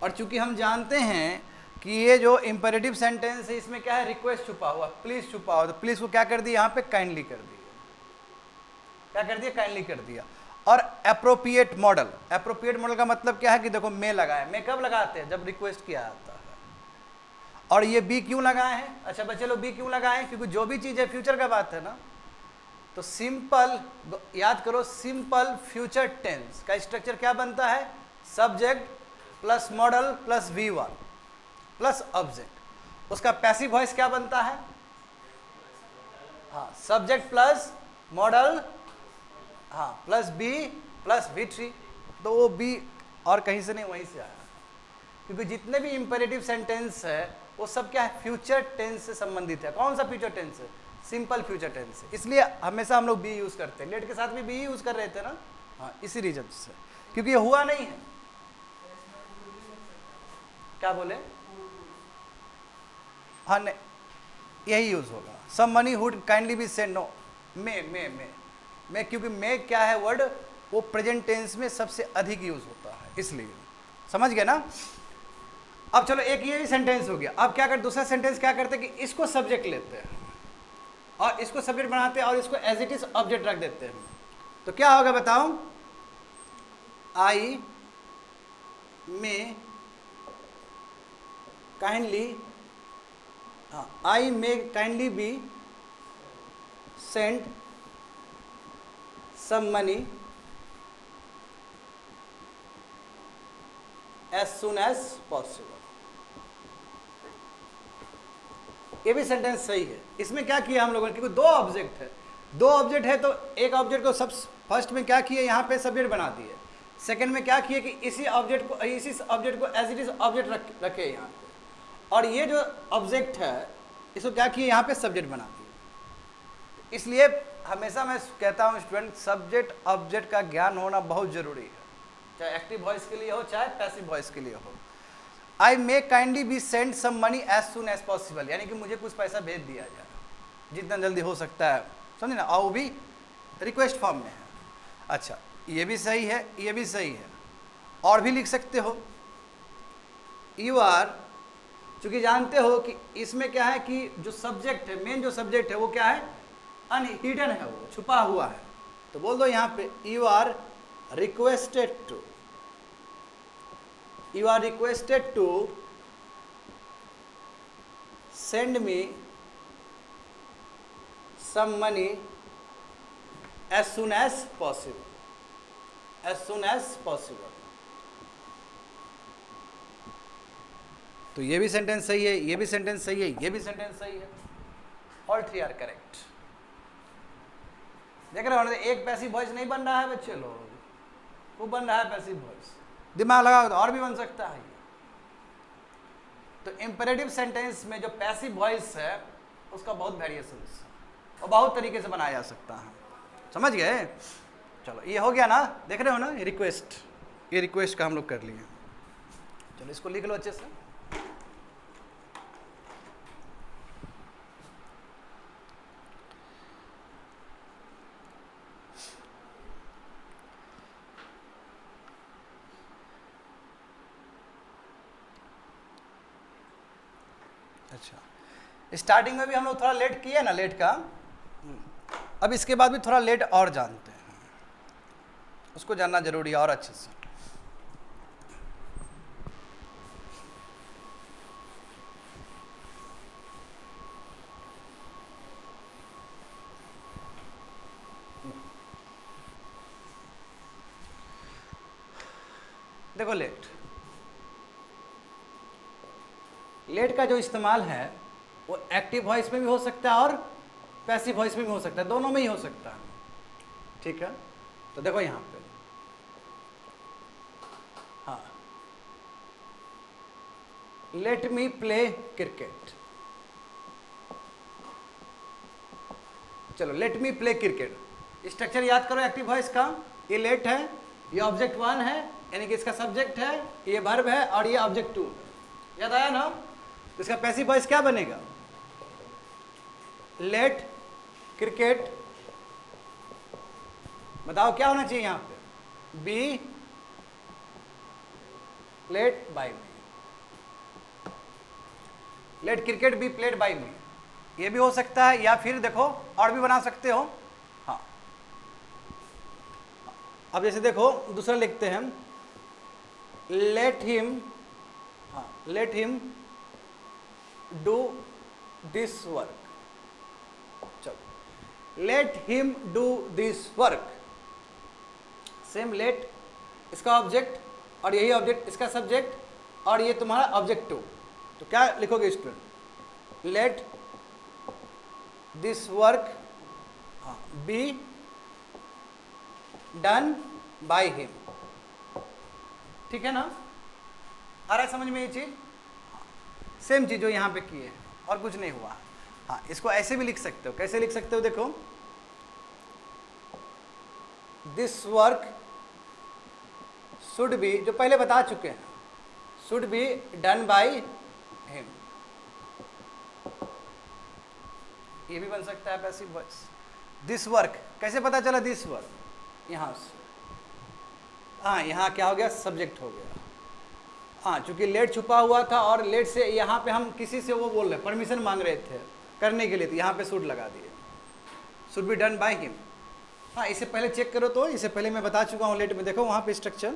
Speaker 1: और चूंकि हम जानते हैं कि ये जो इंपेरेटिव सेंटेंस है इसमें क्या है, रिक्वेस्ट छुपा हुआ, प्लीज़ छुपा हुआ। तो प्लीज़ को क्या कर दिया, यहाँ पे काइंडली कर दिया। क्या कर दिया, काइंडली कर दिया। और अप्रोप्रिएट मॉडल का मतलब क्या है कि देखो मे लगाए, मे कब लगाते हैं, जब रिक्वेस्ट किया जाता है। और ये बी क्यों लगाए हैं? अच्छा बच्चे लोग बी क्यों लगाए हैं? क्योंकि जो भी चीज़ है फ्यूचर का बात है ना। तो सिंपल याद करो, सिंपल फ्यूचर टेंस का स्ट्रक्चर क्या बनता है, subject plus model plus V1 plus object. उसका पैसिव वॉइस क्या बनता है, हाँ सब्जेक्ट प्लस मॉडल, हाँ प्लस B प्लस V3। तो वो B और कहीं से नहीं वहीं से आया, क्योंकि जितने भी इंपेरेटिव सेंटेंस है वो सब क्या है, फ्यूचर टेंस से संबंधित है। कौन सा फ्यूचर टेंस है, सिंपल फ्यूचर टेंस है। इसलिए हमेशा हम लोग बी यूज करते हैं। लेट के साथ भी बी यूज कर रहे थे ना, हाँ इसी रीजन से, क्योंकि ये हुआ नहीं है। क्या बोले, हाँ नहीं यही यूज होगा। Some money would kindly be send, no may, क्योंकि मे क्या है वर्ड, वो प्रेजेंट टेंस में सबसे अधिक यूज होता है, इसलिए समझ गए ना। अब चलो एक ये भी सेंटेंस हो गया। अब क्या कर, दूसरा सेंटेंस क्या करते हैं कि इसको सब्जेक्ट लेते हैं, और इसको सब्जेक्ट बनाते हैं और इसको एज इट इज ऑब्जेक्ट रख देते हैं। तो क्या होगा बताओ, I may kindly, I may kindly be send some money as soon as possible. ये भी सेंटेंस सही है। इसमें क्या किया हम लोगों ने, क्योंकि दो ऑब्जेक्ट है, दो ऑब्जेक्ट है तो एक ऑब्जेक्ट को सब फर्स्ट में क्या किए, यहाँ पे सब्जेक्ट बना दिए। सेकंड में क्या किए कि इसी ऑब्जेक्ट को एज इट इज ऑब्जेक्ट रखे यहाँ पे, और ये जो ऑब्जेक्ट है इसको क्या किए, यहाँ पे सब्जेक्ट बना दिए। इसलिए हमेशा मैं कहता हूँ स्टूडेंट, सब्जेक्ट ऑब्जेक्ट का ज्ञान होना बहुत जरूरी है, चाहे एक्टिव वॉइस के लिए हो चाहे पैसिव वॉइस के लिए हो। I may kindly be send some money as soon as possible, यानी कि मुझे कुछ पैसा भेज दिया जाए जितना जल्दी हो सकता है, समझे ना, और वो भी रिक्वेस्ट फॉर्म में है। अच्छा, ये भी सही है, ये भी सही है। और भी लिख सकते हो, यू आर, चूंकि जानते हो कि इसमें क्या है कि जो सब्जेक्ट है, मेन जो सब्जेक्ट है वो क्या है, अनहिडन है, वो छुपा हुआ है। तो बोल दो यहाँ पे, you are requested to, you are requested to send me some money as soon as possible, as soon as possible। तो ये भी सेंटेंस सही है, ये भी सेंटेंस सही है, ये भी सेंटेंस सही है, ऑल थ्री आर करेक्ट। देख रहे हो, एक पैसिव वॉइस नहीं बन रहा है बच्चे लोग, वो बन रहा है पैसिव वॉइस। दिमाग लगाओ तो और भी बन सकता है। तो इंपेरेटिव सेंटेंस में जो पैसिव वॉइस है उसका बहुत वेरिएशंस है और बहुत तरीके से बनाया जा सकता है, समझ गए। चलो ये हो गया ना, देख रहे हो ना, रिक्वेस्ट, ये रिक्वेस्ट का हम लोग कर लिए। चलो इसको लिख लो अच्छे से। अच्छा, स्टार्टिंग में भी हम लोग थोड़ा लेट किए ना, लेट का, अब इसके बाद भी थोड़ा लेट और जानते हैं, उसको जानना जरूरी है और अच्छे से। देखो लेट का जो इस्तेमाल है वो एक्टिव वॉइस में भी हो सकता है और पैसिव वॉइस में भी हो सकता है, दोनों में ही हो सकता है, ठीक है। तो देखो यहाँ पे, हाँ, लेट मी प्ले क्रिकेट, चलो let me play cricket. Structure याद करो एक्टिव वॉइस का, ये लेट है, ये ऑब्जेक्ट 1 है, यानी कि इसका सब्जेक्ट है, ये वर्ब है, और ये ऑब्जेक्ट 2 है। याद आया ना। इसका पैसिव वॉइस क्या बनेगा, लेट क्रिकेट, बताओ क्या होना चाहिए यहाँ पे, be played by me, let cricket be played by me, ये भी हो सकता है। या फिर देखो और भी बना सकते हो, हाँ। अब जैसे देखो दूसरा लिखते हैं, लेट हिम, हाँ, let him do this work, चलो let him do this work, same let इसका ऑब्जेक्ट और यही ऑब्जेक्ट इसका सब्जेक्ट और ये तुम्हारा ऑब्जेक्ट 2। तो क्या लिखोगे student, let this work be done by him, ठीक है ना। आ रहा है समझ में ये चीज, सेम चीज जो यहाँ पे की है और कुछ नहीं हुआ। हाँ, इसको ऐसे भी लिख सकते हो, कैसे लिख सकते हो, देखो दिस वर्क शुड बी, जो पहले बता चुके हैं, should be done by him, ये भी बन सकता है पैसिव वॉइस। दिस वर्क कैसे पता चला, दिस वर्क यहाँ से, हाँ यहाँ क्या हो गया, सब्जेक्ट हो गया, हाँ चूंकि लेट छुपा हुआ था और लेट से यहाँ पे हम किसी से वो बोल रहे परमिशन मांग रहे थे करने के लिए, तो यहाँ पे शुड लगा दिए। Should be done by him. हाँ, इसे पहले चेक करो, तो इसे पहले मैं बता चुका हूँ लेट में। देखो वहाँ पे स्ट्रक्चर,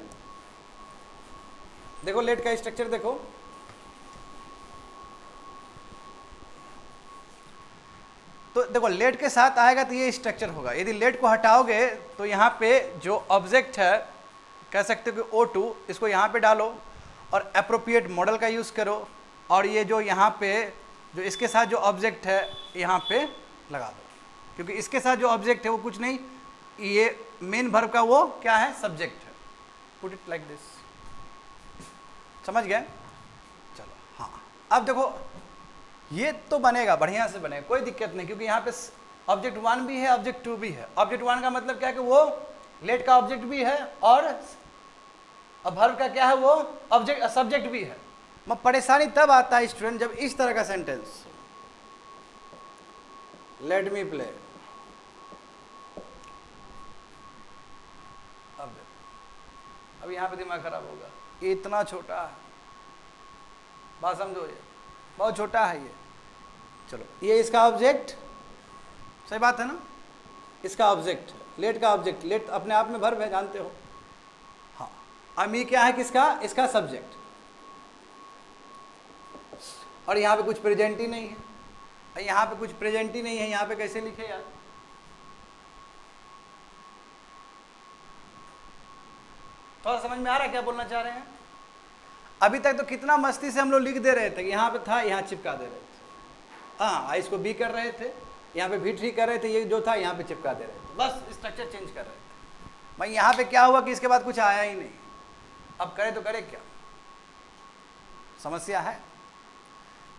Speaker 1: देखो लेट का स्ट्रक्चर देखो, तो देखो लेट के साथ आएगा तो ये स्ट्रक्चर होगा। यदि लेट को हटाओगे तो यहाँ पे जो ऑब्जेक्ट है, कह सकते हो कि O2, इसको यहाँ पे डालो और अप्रोप्रिएट मॉडल का यूज़ करो, और ये जो यहाँ पे जो इसके साथ जो ऑब्जेक्ट है यहाँ पे लगा दो, क्योंकि इसके साथ जो ऑब्जेक्ट है वो कुछ नहीं, ये मेन वर्ब का वो क्या है, सब्जेक्ट है। पुट इट लाइक दिस, समझ गए? चलो हाँ, अब देखो ये तो बनेगा, बढ़िया से बनेगा, कोई दिक्कत नहीं, क्योंकि यहाँ पे ऑब्जेक्ट 1 भी है, ऑब्जेक्ट 2 भी है। ऑब्जेक्ट 1 का मतलब क्या है कि वो लेट का ऑब्जेक्ट भी है, और वर्ब का क्या है, वो ऑब्जेक्ट सब्जेक्ट भी है। परेशानी तब आता है स्टूडेंट जब इस तरह का सेंटेंस, लेट मी प्ले। अब यहाँ पे दिमाग खराब होगा, ये इतना छोटा है, बात समझो, ये बहुत छोटा है ये। चलो ये इसका ऑब्जेक्ट, सही बात है ना, इसका ऑब्जेक्ट, लेट का ऑब्जेक्ट, लेट अपने आप में वर्ब है, जानते हो। हाँ, अब ये क्या है, किसका, इसका सब्जेक्ट, और यहाँ पे कुछ प्रेजेंट ही नहीं है, यहाँ पे कुछ प्रेजेंट ही नहीं है, यहाँ पे कैसे लिखे यार? थोड़ा समझ में आ रहा है क्या बोलना चाह रहे हैं? अभी तक तो कितना मस्ती से हम लोग लिख दे रहे थे, यहाँ पे था यहाँ चिपका दे रहे थे, हाँ इसको बी कर रहे थे, यहाँ पे भी ट्री कर रहे थे, ये जो था यहाँ पे चिपका दे रहे थे, बस स्ट्रक्चर चेंज कर रहे थे। भाई यहाँ पे क्या हुआ कि इसके बाद कुछ आया ही नहीं, अब करे तो करे क्या, समस्या है।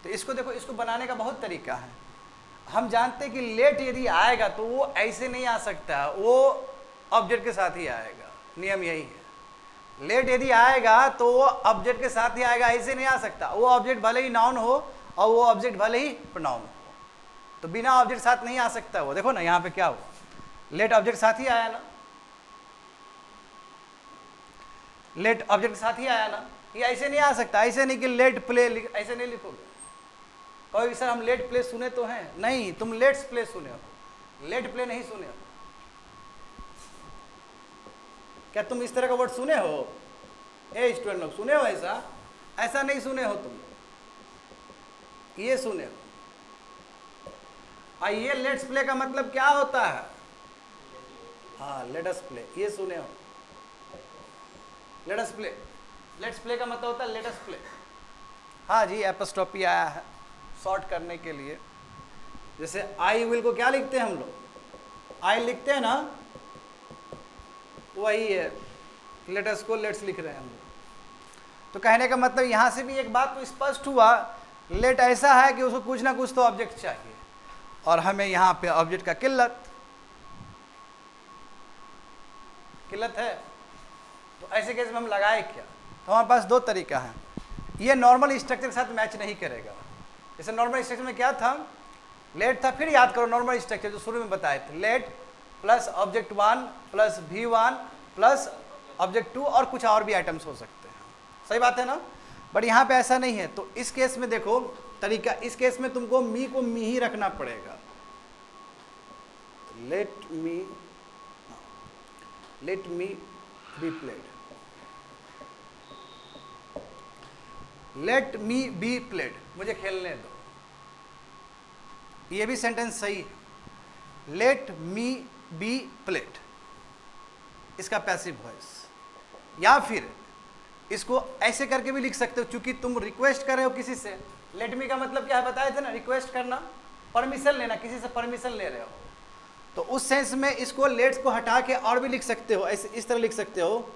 Speaker 1: तो इसको देखो, इसको बनाने का बहुत तरीका है। हम जानते हैं कि लेट यदि आएगा तो वो ऐसे नहीं आ सकता, वो ऑब्जेक्ट के साथ ही आएगा, नियम यही है। लेट यदि आएगा तो वो ऑब्जेक्ट के साथ ही आएगा, ऐसे नहीं आ सकता। वो ऑब्जेक्ट भले ही नाउन हो और वो ऑब्जेक्ट भले ही प्रोनाउन हो, तो बिना ऑब्जेक्ट साथ नहीं आ सकता वो। देखो ना यहाँ पे क्या हुआ, लेट ऑब्जेक्ट साथ ही आया ना, लेट ऑब्जेक्ट साथ ही आया ना, ये ऐसे नहीं आ सकता। ऐसे नहीं कि लेट प्ले, ऐसे नहीं लिखोगे। कहोगे सर हम लेट प्ले सुने तो हैं, नहीं, तुम लेट्स प्ले सुने हो, लेट प्ले नहीं सुने हो। क्या तुम इस तरह का वर्ड सुने हो? ए स्टूडेंट लोग सुने हो ऐसा? ऐसा नहीं सुने हो तुम, ये सुने हो। और ये लेट्स प्ले का मतलब क्या होता है? हाँ, लेट अस प्ले, ये सुने हो, let us play. Let's play का मतलब होता है लेट अस प्ले। हाँ जी, एपोस्ट्रोफी आया है शॉर्ट करने के लिए। जैसे आई विल को क्या लिखते हैं हम लोग? आई लिखते हैं ना, वही है, लेटस को लेट्स लिख रहे हैं हम लोग। तो कहने का मतलब यहाँ से भी एक बात तो स्पष्ट हुआ, लेट ऐसा है कि उसको कुछ ना कुछ तो ऑब्जेक्ट चाहिए, और हमें यहाँ पे ऑब्जेक्ट का किल्लत है। तो ऐसे केस में हम लगाए क्या? तो हमारे पास दो तरीका है। ये नॉर्मल स्ट्रक्चर के साथ मैच नहीं करेगा। जैसे नॉर्मल स्ट्रक्चर में क्या था, लेट था, फिर याद करो नॉर्मल स्ट्रक्चर जो शुरू में बताए थे, late plus object 1 plus V1 plus object 2 और कुछ और भी आइटम्स हो सकते हैं, सही बात है ना। बट यहाँ पे ऐसा नहीं है। तो इस केस में देखो तरीका, इस केस में तुमको मी को मी ही रखना पड़ेगा। Let me be played, let me be played, मुझे खेलने दो, ये भी सेंटेंस सही है। लेट मी बी प्लेड, इसका पैसिव वॉइस। या फिर इसको ऐसे करके भी लिख सकते हो, चूंकि तुम रिक्वेस्ट कर रहे हो किसी से। लेट मी का मतलब क्या है बताए थे ना, रिक्वेस्ट करना, परमिशन लेना, किसी से परमिशन ले रहे हो। तो उस सेंस में इसको लेट्स को हटा के और भी लिख सकते हो, ऐसे इस तरह लिख सकते हो,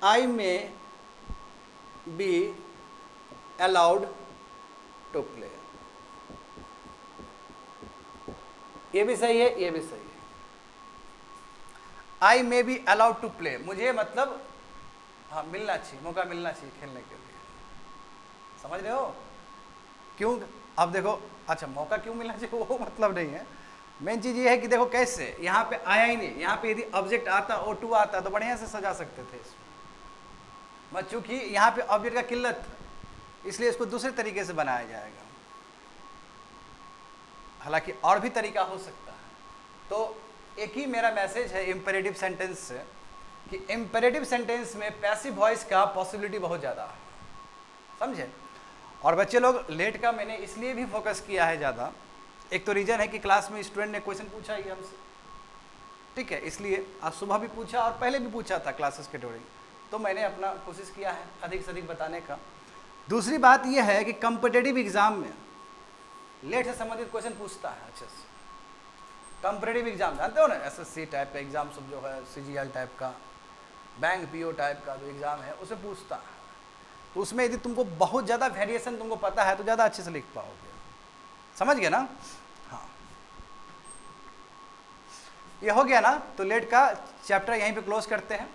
Speaker 1: I may be allowed to play. ये भी सही है, ये भी सही है। I may be allowed to play, मुझे मतलब हाँ मिलना चाहिए, मौका मिलना चाहिए खेलने के लिए, समझ रहे हो क्यों? अब देखो, अच्छा मौका क्यों मिलना चाहिए वो मतलब नहीं है, मेन चीज़ ये है कि देखो कैसे यहाँ पे आया ही नहीं। यहाँ पे यदि ऑब्जेक्ट आता, O2 आता तो बढ़िया से सजा सकते थे इसमें, बट चूंकि यहाँ पे ऑब्जेक्ट का किल्लत है, इसलिए इसको दूसरे तरीके से बनाया जाएगा। हालांकि और भी तरीका हो सकता है। तो एक ही मेरा मैसेज है इम्पेरेटिव सेंटेंस से कि इम्पेरेटिव सेंटेंस में पैसिव वॉइस का पॉसिबिलिटी बहुत ज़्यादा है, समझे। और बच्चे लोग लेट का मैंने इसलिए भी फोकस किया है ज़्यादा, एक तो रीज़न है कि क्लास में स्टूडेंट ने क्वेश्चन पूछा ही हमसे, ठीक है, इसलिए आज सुबह भी पूछा और पहले भी पूछा था क्लासेस के दौरान, तो मैंने अपना कोशिश किया है अधिक से अधिक बताने का। दूसरी बात यह है कि कॉम्पिटिटिव एग्जाम में लेट से संबंधित क्वेश्चन पूछता है अच्छे से। कॉम्पिटिटिव एग्जाम जानते हो ना, एसएससी टाइप का एग्जाम सब जो है, सीजीएल टाइप का, बैंक पीओ टाइप का जो एग्जाम है उसे पूछता है। तो उसमें यदि तुमको बहुत ज़्यादा वेरिएशन तुमको पता है तो ज़्यादा अच्छे से लिख पाओगे, समझ गए ना। हाँ, ये हो गया ना, तो लेट का चैप्टर यहीं पे क्लोज करते हैं।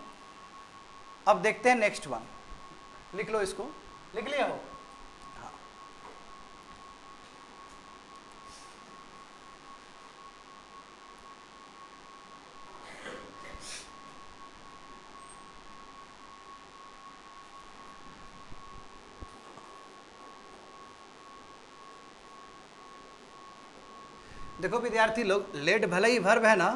Speaker 1: अब देखते हैं नेक्स्ट वन, लिख लो इसको, लिख लिया हो। हाँ, देखो विद्यार्थी लोग, लेट भले ही वर्ब है ना,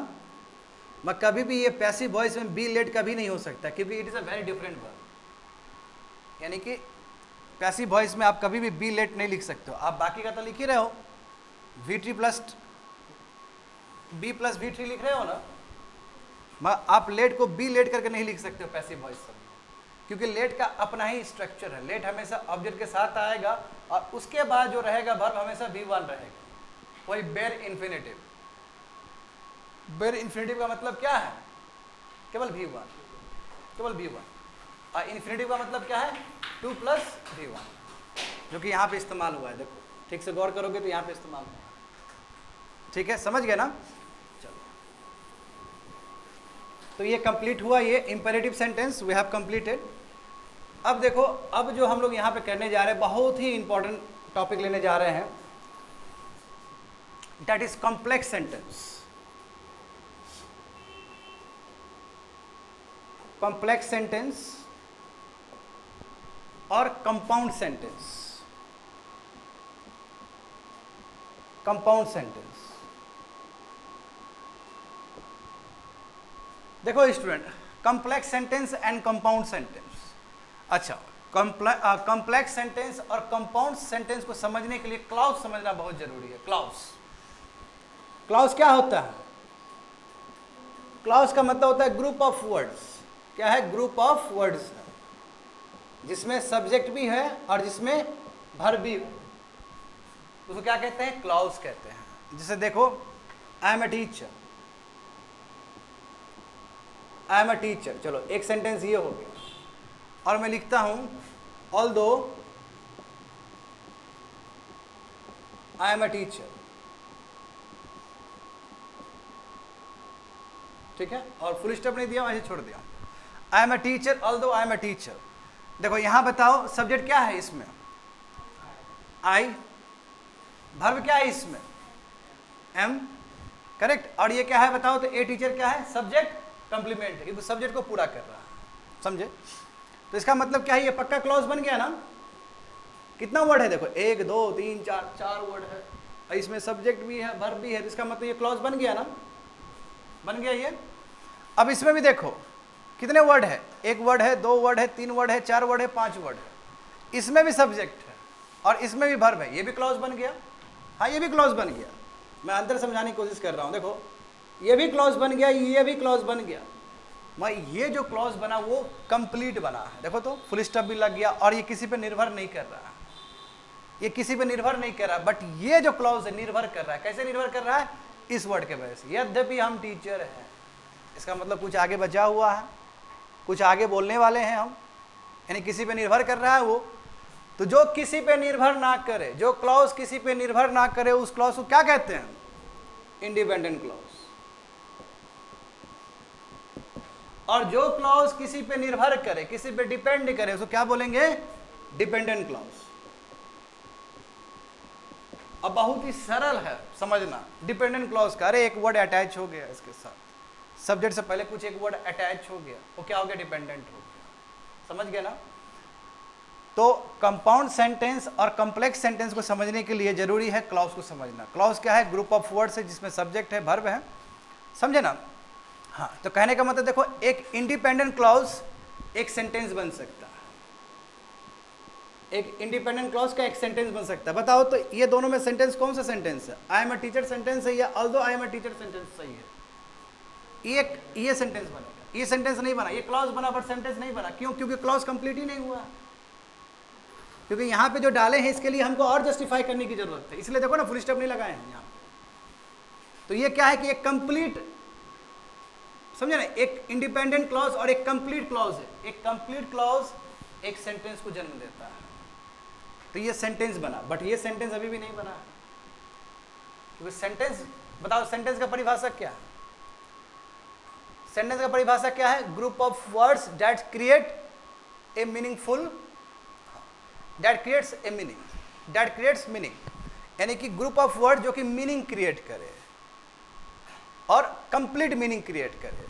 Speaker 1: मैं कभी भी ये पैसिव वॉइस में बी लेट कभी नहीं हो सकता, क्योंकि it is a very different verb. यानी कि पैसिव वॉइस में आप कभी भी बी लेट नहीं लिख सकते हो। आप बाकी का तो लिख ही रहे हो, V3 plus be plus V3 लिख रहे हो ना, आप लेट को बी लेट करके नहीं लिख सकते हो पैसिव वॉइस में, क्योंकि लेट का अपना ही स्ट्रक्चर है। लेट हमेशा ऑब्जेक्ट के साथ आएगा और उसके बाद जो रहेगा वर्ब हमेशा V1 रहेगा, वही बेर इन्फिनेटिव। बेर इन्फिनेटिव का मतलब क्या है? केवल V1, केवल V1। और इन्फिनेटिव का मतलब क्या है? 2 प्लस V1, जो कि यहाँ पे इस्तेमाल हुआ है। देखो ठीक से गौर करोगे तो यहाँ पे इस्तेमाल हुआ है, ठीक है, समझ गए ना। चलो, तो ये कंप्लीट हुआ, ये imperative sentence we have completed. अब देखो, अब जो हम लोग यहाँ पे करने जा रहे हैं, बहुत ही इंपॉर्टेंट टॉपिक लेने जा रहे हैं, that is complex sentence. Complex sentence और कंपाउंड सेंटेंस। कंपाउंड सेंटेंस, देखो student, complex sentence and compound sentence. अच्छा, कॉम्प्लेक्स सेंटेंस और कंपाउंड सेंटेंस को समझने के लिए क्लॉज समझना बहुत जरूरी है। क्लॉज, क्लॉज क्या होता है? क्लॉज का मतलब होता है ग्रुप ऑफ वर्ड्स। क्या है? ग्रुप ऑफ वर्ड्स है, जिसमें सब्जेक्ट भी है और जिसमें वर्ब भी है, उसको क्या कहते हैं? क्लॉज कहते हैं। जैसे देखो, I am a teacher, I am a teacher, चलो एक सेंटेंस ये हो गया। और मैं लिखता हूं although I am a teacher, ठीक है, और फुल स्टॉप नहीं दिया, ऐसे छोड़ दिया। I am a teacher although I am a teacher. देखो यहां बताओ सब्जेक्ट क्या है इसमें? आई। वर्ब क्या है इसमें? Am, correct. और ये क्या है बताओ तो? ए टीचर क्या है? सब्जेक्ट कंप्लीमेंट है, क्योंकि सब्जेक्ट को पूरा कर रहा है, समझे। तो इसका मतलब क्या है? ये पक्का क्लॉज बन गया ना। कितना वर्ड है? देखो 1 2 3 4, 4 वर्ड है, और इसमें सब्जेक्ट भी है, वर्ब भी है, तो इसका मतलब ये क्लॉज बन गया ना, बन गया ये। अब इसमें भी देखो कितने वर्ड है? 1 वर्ड है, 2 वर्ड है, 3 वर्ड है, 4 वर्ड है, 5 वर्ड है। इसमें भी सब्जेक्ट है और इसमें भी वर्ब है, ये भी क्लॉज बन गया। हाँ, ये भी क्लॉज बन गया। मैं अंदर समझाने की कोशिश कर रहा हूँ। देखो ये भी क्लॉज बन गया, ये भी क्लॉज बन गया। मैं ये जो क्लॉज बना वो कंप्लीट बना है। देखो तो फुल स्टॉप भी लग गया, और ये किसी पे निर्भर नहीं कर रहा है, ये किसी पे निर्भर नहीं कर रहा, बट ये जो क्लॉज है निर्भर कर रहा है। कैसे निर्भर कर रहा है? इस वर्ड के वजह से। यद्यपि हम टीचर हैं, इसका मतलब कुछ आगे बचा हुआ है, कुछ आगे बोलने वाले हैं हम, यानी किसी पे निर्भर कर रहा है वो। तो जो किसी पे निर्भर ना करे, जो क्लॉज किसी पे निर्भर ना करे, उस क्लॉज को क्या कहते हैं? Independent clause. और जो क्लॉज किसी पे निर्भर करे, किसी पे डिपेंड करे, उसको क्या बोलेंगे? Dependent clause. अब बहुत ही सरल है समझना डिपेंडेंट क्लॉज का। अरे एक वर्ड अटैच हो गया इसके साथ, सब्जेक्ट से पहले कुछ एक वर्ड अटैच हो गया, वो क्या हो गया? डिपेंडेंट हो गया। समझ गए ना। तो कंपाउंड सेंटेंस और कॉम्प्लेक्स सेंटेंस को समझने के लिए जरूरी है क्लॉज को समझना। क्लॉज क्या है? ग्रुप ऑफ वर्ड्स है जिसमें सब्जेक्ट है, वर्ब है, समझे ना? हाँ, तो कहने का मतलब देखो, एक इंडिपेंडेंट क्लॉज एक सेंटेंस बन सकता है, एक इंडिपेंडेंट क्लॉज का एक सेंटेंस बन सकता है। बताओ तो ये दोनों में सेंटेंस कौन सा सेंटेंस है? I am a teacher sentence है या although I am a teacher sentence सही है? ये सेंटेंस बनेगा, ये सेंटेंस नहीं बना, ये क्लॉज बना बट सेंटेंस नहीं बना। क्यों? क्योंकि क्लॉज कंप्लीट ही नहीं हुआ, क्योंकि यहाँ पे जो डाले हैं इसके लिए हमको और जस्टिफाई करने की जरूरत है, इसलिए देखो ना फुल स्टॉप नहीं लगाए हैं यहाँ। तो ये क्या है कि एक कंप्लीट, समझे ना, एक इंडिपेंडेंट क्लॉज और एक कंप्लीट क्लॉज है। एक कंप्लीट क्लॉज एक सेंटेंस को जन्म देता है, तो ये सेंटेंस बना, बट ये सेंटेंस अभी भी नहीं बना, क्योंकि सेंटेंस, बताओ सेंटेंस का परिभाषा क्या है? सेंटेंस का परिभाषा क्या है? Group of words that create a meaningful, that creates a meaning, that creates meaning, यानी कि ग्रुप ऑफ वर्ड जो कि मीनिंग क्रिएट करे और कंप्लीट मीनिंग क्रिएट करे।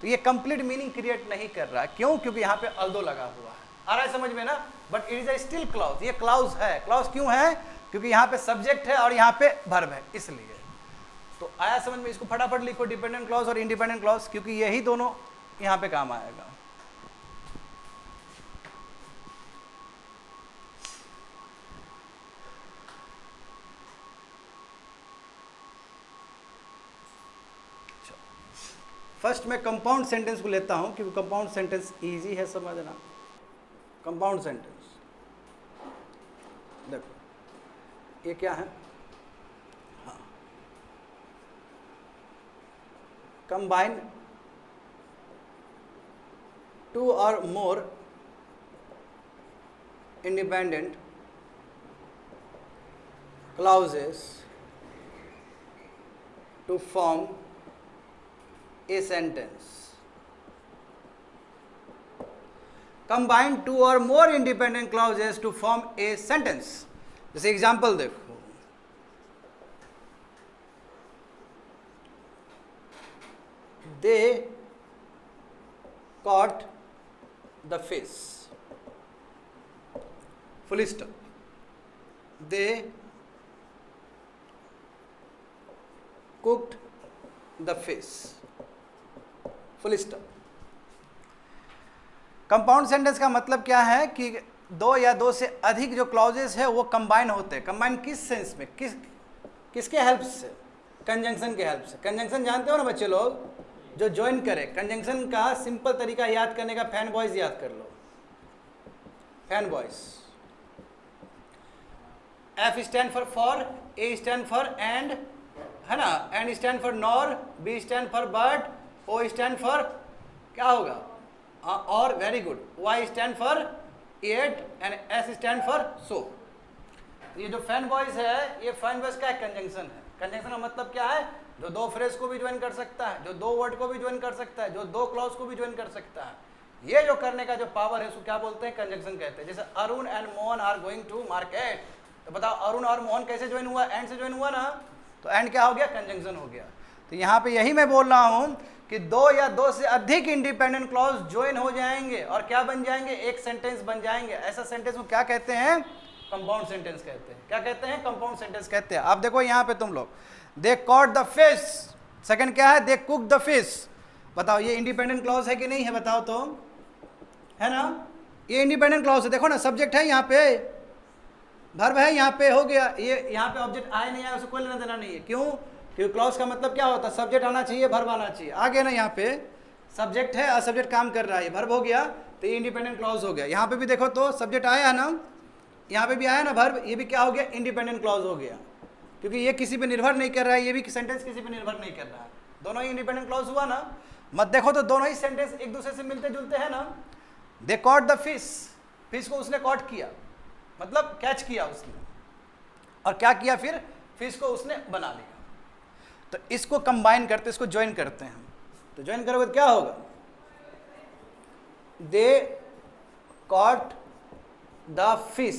Speaker 1: तो ये कंप्लीट मीनिंग क्रिएट नहीं कर रहा, क्यों? क्योंकि यहाँ पे अल्दो लगा हुआ है। आ रहा है समझ में ना? But it is a still clause, ये क्लॉज है। क्लॉज क्यों है? क्योंकि यहाँ पे सब्जेक्ट है और यहाँ पे वर्ब है, इसलिए। तो आया समझ में? इसको फटाफट लिखो, डिपेंडेंट क्लॉज और इंडिपेंडेंट क्लॉज, क्योंकि यही दोनों यहाँ पे काम आएगा। फर्स्ट मैं कंपाउंड सेंटेंस को लेता हूं, क्योंकि कंपाउंड सेंटेंस इजी है समझना। कंपाउंड सेंटेंस देखो, ये क्या है? हाँ, कंबाइन टू और more independent clauses to form a sentence. Combine two or more independent clauses to form a sentence. जैसे एग्जाम्पल देखो, they caught the fish, full stop. They cooked the fish, full stop. Compound sentence का मतलब क्या है कि दो या दो से अधिक जो क्लॉजेस है वो कंबाइन होते हैं। कंबाइन किस सेंस में? किसके हेल्प से? कंजंक्शन के हेल्प से। कंजंक्शन जानते हो ना बच्चे लोग, जो ज्वाइन करे। कंजंक्शन का सिंपल तरीका याद करने का, फैन बॉयज याद कर लो। Fan boys, F stand for, A stand for and, है ना, N stand for nor, B stand for but, O stand for क्या होगा? और, very good. Y stand for yet and S stand for so. ये जो fan boys है, ये fan boys का कंजंक्शन है। कंजंक्शन का मतलब क्या है? जो दो फ्रेज को भी ज्वाइन कर सकता है, जो दो वर्ड को भी ज्वाइन कर सकता है, जो दो क्लॉज को भी ज्वाइन कर सकता है। ये जो करने का जो पावर है उसको क्या बोलते हैं? कंजंक्शन कहते हैं। जैसे Arun and Mohan are going to market, तो बताओ अरुण और मोहन कैसे ज्वाइन हुआ? एंड से ज्वाइन हुआ ना, तो एंड क्या हो गया? कंजंक्शन हो गया। तो यहाँ पे यही मैं बोल रहा हूँ कि दो या दो से अधिक इंडिपेंडेंट क्लॉज ज्वाइन हो जाएंगे और क्या बन जाएंगे? एक सेंटेंस बन जाएंगे। ऐसा सेंटेंस को क्या कहते हैं? कंपाउंड सेंटेंस कहते हैं। क्या कहते हैं? कंपाउंड सेंटेंस कहते हैं। अब देखो यहाँ पे तुम लोग, they caught the fish, second क्या है? They cook the fish. बताओ ये इंडिपेंडेंट क्लॉज है कि नहीं है? बताओ तो, है ना? ये इंडिपेंडेंट क्लॉज है। देखो ना, सब्जेक्ट है यहाँ पे, वर्ब है यहाँ पे, हो गया। ये यहाँ पे ऑब्जेक्ट आए नहीं आए उसको कोई लेना देना नहीं है। क्यों? क्योंकि क्लॉज का मतलब क्या होता है? सब्जेक्ट आना चाहिए, वर्ब आना चाहिए। आगे ना यहाँ पे सब्जेक्ट है और सब्जेक्ट काम कर रहा है, वर्ब हो गया, तो ये इंडिपेंडेंट क्लॉज हो गया। यहाँ पे भी देखो तो सब्जेक्ट आया है ना, यहाँ पे भी आया ना वर्ब, ये भी क्या हो गया? इंडिपेंडेंट क्लॉज हो गया, क्योंकि ये किसी पे निर्भर नहीं कर रहा है, ये भी सेंटेंस किसी पे निर्भर नहीं कर रहा है। दोनों ही इंडिपेंडेंट क्लॉज हुआ ना। मत देखो तो दोनों ही सेंटेंस एक दूसरे से मिलते जुलते हैं ना। They caught the fish, fish को उसने कॉट किया, मतलब कैच किया उसने, और क्या किया फिर? फिश को उसने बना लिया। तो इसको कंबाइन करते, इसको ज्वाइन करते हैं हम। तो ज्वाइन करोगे तो क्या होगा? They caught the fish,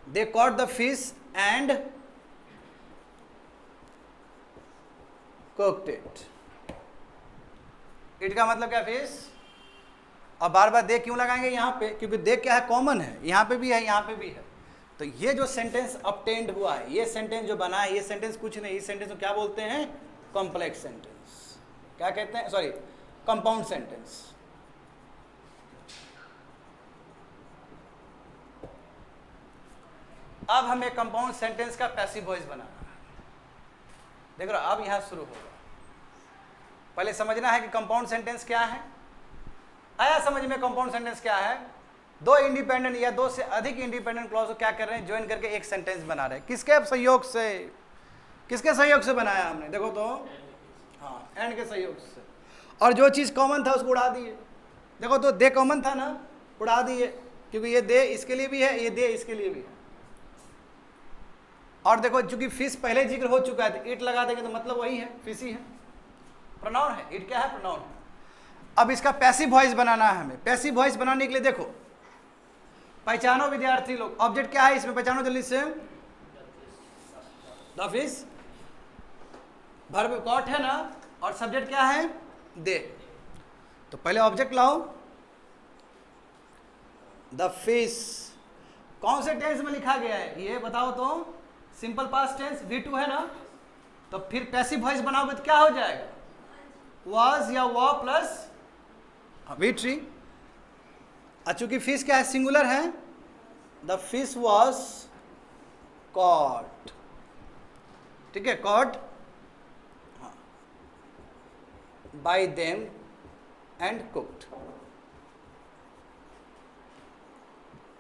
Speaker 1: they caught the fish and cooked it. It का मतलब क्या? फिश। और बार बार दे क्यों लगाएंगे यहाँ पे? क्योंकि दे क्या है? कॉमन है, यहाँ पे भी है, यहाँ पे भी है। तो ये जो सेंटेंस ऑब्टेन्ड हुआ है, ये सेंटेंस जो बना है, ये सेंटेंस कुछ नहीं, इस सेंटेंस को क्या बोलते हैं? Complex sentence. क्या कहते हैं? Sorry, compound sentence. अब हमें कंपाउंड सेंटेंस का पैसिव वॉइस बनाना है। देख रहे हो, अब यहां शुरू होगा। पहले समझना है कि कंपाउंड सेंटेंस क्या है। आया समझ में कंपाउंड सेंटेंस क्या है? दो इंडिपेंडेंट या दो से अधिक इंडिपेंडेंट क्लॉज को क्या कर रहे हैं? ज्वाइन करके एक सेंटेंस बना रहे हैं। किसके सहयोग से? किसके सहयोग से बनाया हमने? देखो तो, हाँ, एंड के सहयोग से। और जो चीज कॉमन था उसको उड़ा दिए। देखो तो, दे कॉमन था ना, उड़ा दिए, क्योंकि ये दे इसके लिए भी है, ये दे इसके लिए भी है। और देखो, चूंकि फिश पहले जिक्र हो चुका है, तो इट लगा देंगे तो मतलब वही है, फिश ही है, प्रोनाउन है। इट क्या है? प्रोनाउन है। अब इसका पैसिव वॉइस बनाना है हमें। पैसिव वॉइस बनाने के लिए देखो, पहचानो विद्यार्थी लोग, ऑब्जेक्ट क्या है इसमें? पहचानो जल्दी से। द फिश, वर्ब कॉट है ना, और सब्जेक्ट क्या है? दे। तो पहले ऑब्जेक्ट लाओ, द फिश। कौन से टेंस में लिखा गया है ये बताओ तो? सिंपल पास्ट टेंस, V2 है ना। तो फिर पैसिव वॉइस बनाओगे तो क्या हो जाएगा? वाज या वा प्लस V3। चूंकि फिश क्या है? सिंगुलर है। The fish was caught. ठीक है, caught by them and cooked.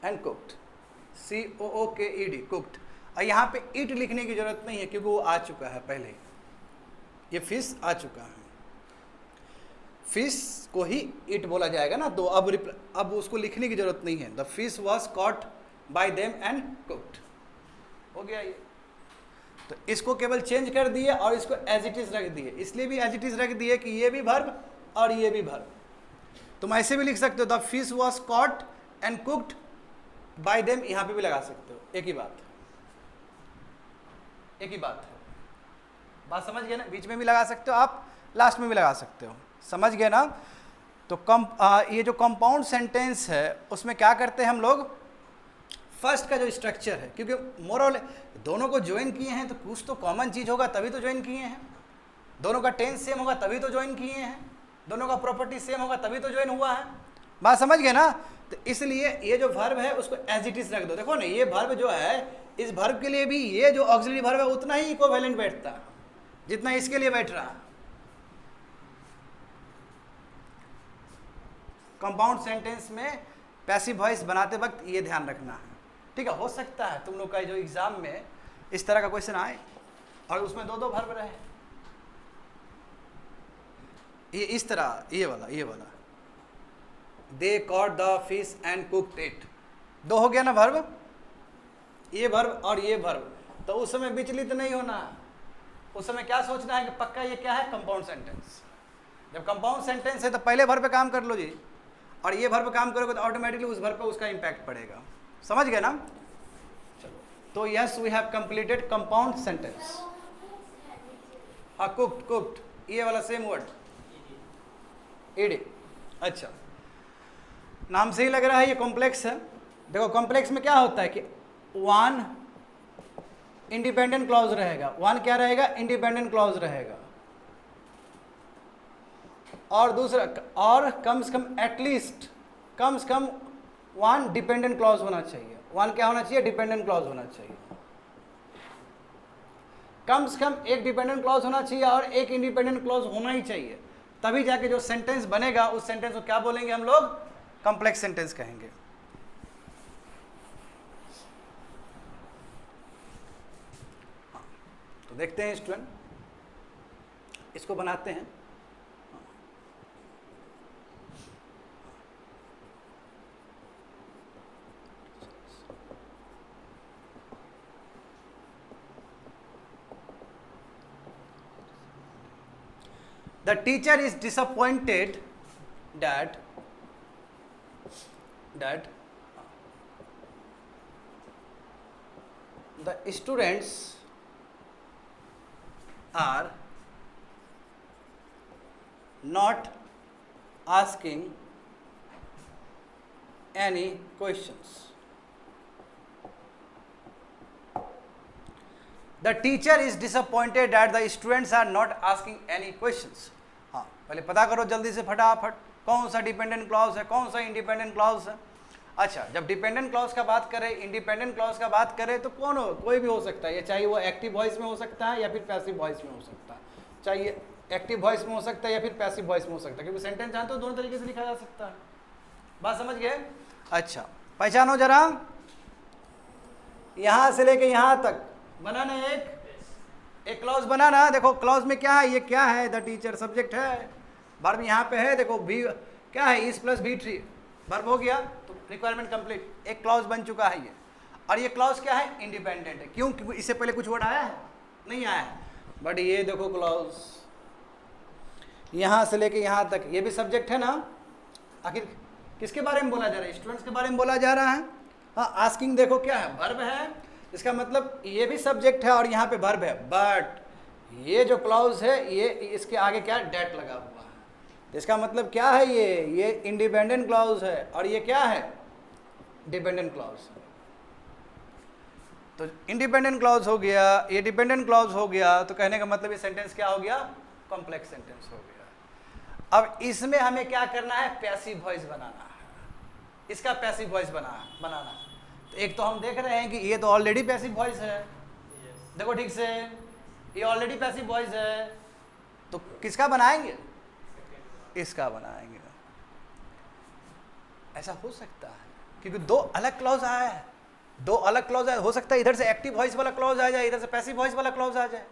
Speaker 1: And cooked, COOKED, cooked. और यहाँ पे इट लिखने की जरूरत नहीं है, क्योंकि वो आ चुका है पहले, ये फिश आ चुका है। फिश को ही इट बोला जाएगा ना, तो अब उसको लिखने की जरूरत नहीं है। The fish was caught by them and cooked. हो गया ये। तो इसको केवल चेंज कर दिए और इसको एज इट इज रख दिए। इसलिए भी एज इट इज रख दिए कि ये भी वर्ब और ये भी वर्ब। तुम ऐसे भी लिख सकते हो, the fish was caught and cooked bye them, यहां पे भी लगा सकते हो। एक ही बात है, एक ही बात है। बात समझ गए ना? बीच में भी लगा सकते हो आप, लास्ट में भी लगा सकते हो। समझ गए ना? तो ये जो कंपाउंड सेंटेंस है उसमें क्या करते हैं हम लोग? फर्स्ट का जो स्ट्रक्चर है, क्योंकि मोरल दोनों को ज्वाइन किए हैं तो कुछ तो कॉमन चीज होगा तभी तो ज्वाइन किए हैं। दोनों का टेंस सेम होगा तभी तो ज्वाइन किए हैं। दोनों का प्रॉपर्टी सेम होगा तभी तो ज्वाइन हुआ है। बात समझ गए ना? तो इसलिए ये जो वर्ब है उसको एज इट इज रख दो। देखो ना, ये वर्ब जो है, इस वर्ब के लिए भी ये जो ऑक्सिलरी वर्ब है उतना ही इक्विवेलेंट बैठता है जितना इसके लिए बैठ रहा है। कंपाउंड सेंटेंस में पैसिव वॉइस बनाते वक्त ये ध्यान रखना है। ठीक है, हो सकता है तुम लोग का जो एग्जाम में इस तरह का क्वेश्चन आए और उसमें दो दो वर्ब रहे। ये इस तरह, ये वाला they caught the fish and cooked it, दो हो गया ना वर्ब, ये वर्ब और ये वर्ब। तो उस समय विचलित नहीं होना। उस समय क्या सोचना है कि पक्का ये क्या है? Compound sentence. जब कंपाउंड सेंटेंस है तो पहले वर्ब पे काम कर लो जी, और ये वर्ब पे काम करोगे तो ऑटोमेटिकली उस वर्ब पे उसका इंपैक्ट पड़ेगा। समझ गए ना? चलो, तो yes, we have completed compound sentence. हाँ, कुक्ड, ये वाला सेम वर्ड, ईडी। अच्छा, नाम से ही लग रहा है ये कॉम्प्लेक्स है। देखो, कॉम्प्लेक्स में क्या होता है कि वन इंडिपेंडेंट क्लॉज रहेगा। वन क्या रहेगा? इंडिपेंडेंट क्लॉज रहेगा। और दूसरा, और कम से कम एटलीस्ट कम से कम वन डिपेंडेंट क्लॉज होना चाहिए। वन क्या होना चाहिए? डिपेंडेंट क्लॉज होना चाहिए। कम से कम एक डिपेंडेंट क्लॉज होना चाहिए और एक इंडिपेंडेंट क्लॉज होना ही चाहिए। तभी जाके जो सेंटेंस बनेगा उस सेंटेंस को क्या बोलेंगे हम लोग? कॉम्प्लेक्स सेंटेंस कहेंगे। तो देखते हैं स्टूडेंट, इसको बनाते हैं। The teacher is disappointed that the students are not asking any questions. The teacher is disappointed that the students are not asking any questions. हाँ, पहले पता करो जल्दी से फटाफट कौन सा डिपेंडेंट क्लॉज है, कौन सा इंडिपेंडेंट क्लॉज है। अच्छा, जब डिपेंडेंट क्लॉज का बात करें, इंडिपेंडेंट क्लॉज का बात करें तो कौन हो, कोई भी हो सकता है, ये चाहे वो एक्टिव वॉइस में हो सकता है या फिर पैसिव वॉइस में हो सकता है, चाहे एक्टिव वॉइस में हो सकता है या फिर पैसिव वॉइस में हो सकता है, क्योंकि सेंटेंस जानते हो दोनों तरीके से लिखा जा सकता है। बात समझ गए? अच्छा, पहचानो जरा, यहां से लेके यहां तक बनाना एक क्लॉज बनाना। देखो क्लॉज में क्या है, ये क्या है, द टीचर सब्जेक्ट है, वर्ब यहाँ पे है, देखो भी क्या है, is plus V three, verb हो गया तो रिक्वायरमेंट कंप्लीट, एक क्लॉज बन चुका है ये। और ये क्लॉज क्या है, इंडिपेंडेंट है। क्यों? क्योंकि इससे पहले कुछ वर्ड आया है, नहीं आया है, बट ये देखो क्लॉज यहाँ से लेके यहाँ तक, ये भी सब्जेक्ट है ना। आखिर किसके बारे में बोला जा रहा है, स्टूडेंट्स के बारे में बोला जा रहा है। हाँ, आस्किंग देखो क्या है, वर्ब है, इसका मतलब ये भी सब्जेक्ट है और यहाँ पे वर्ब है, बट ये जो क्लॉज है ये इसके आगे क्या है, डेट लगा हुआ है। इसका मतलब क्या है, ये इंडिपेंडेंट क्लॉज है और ये क्या है, डिपेंडेंट क्लॉज। तो इंडिपेंडेंट क्लॉज हो गया, ये डिपेंडेंट क्लॉज हो गया, तो कहने का मतलब ये सेंटेंस क्या हो गया, कॉम्प्लेक्स सेंटेंस हो गया। अब इसमें हमें क्या करना है, पैसिव वॉइस बनाना है, इसका पैसिव वॉइस बनाना है। तो एक तो हम देख रहे हैं कि ये तो ऑलरेडी पैसिव वॉइस है, देखो ठीक से, ये ऑलरेडी पैसिव वॉइस है, तो किसका बनाएंगे, इसका बनाएंगे। ऐसा हो सकता है क्योंकि दो अलग क्लॉज आया है, दो अलग क्लॉज आया, हो सकता है इधर से एक्टिव वॉइस वाला क्लॉज आ जाए, इधर से पैसिव वॉइस वाला क्लॉज आ जाए,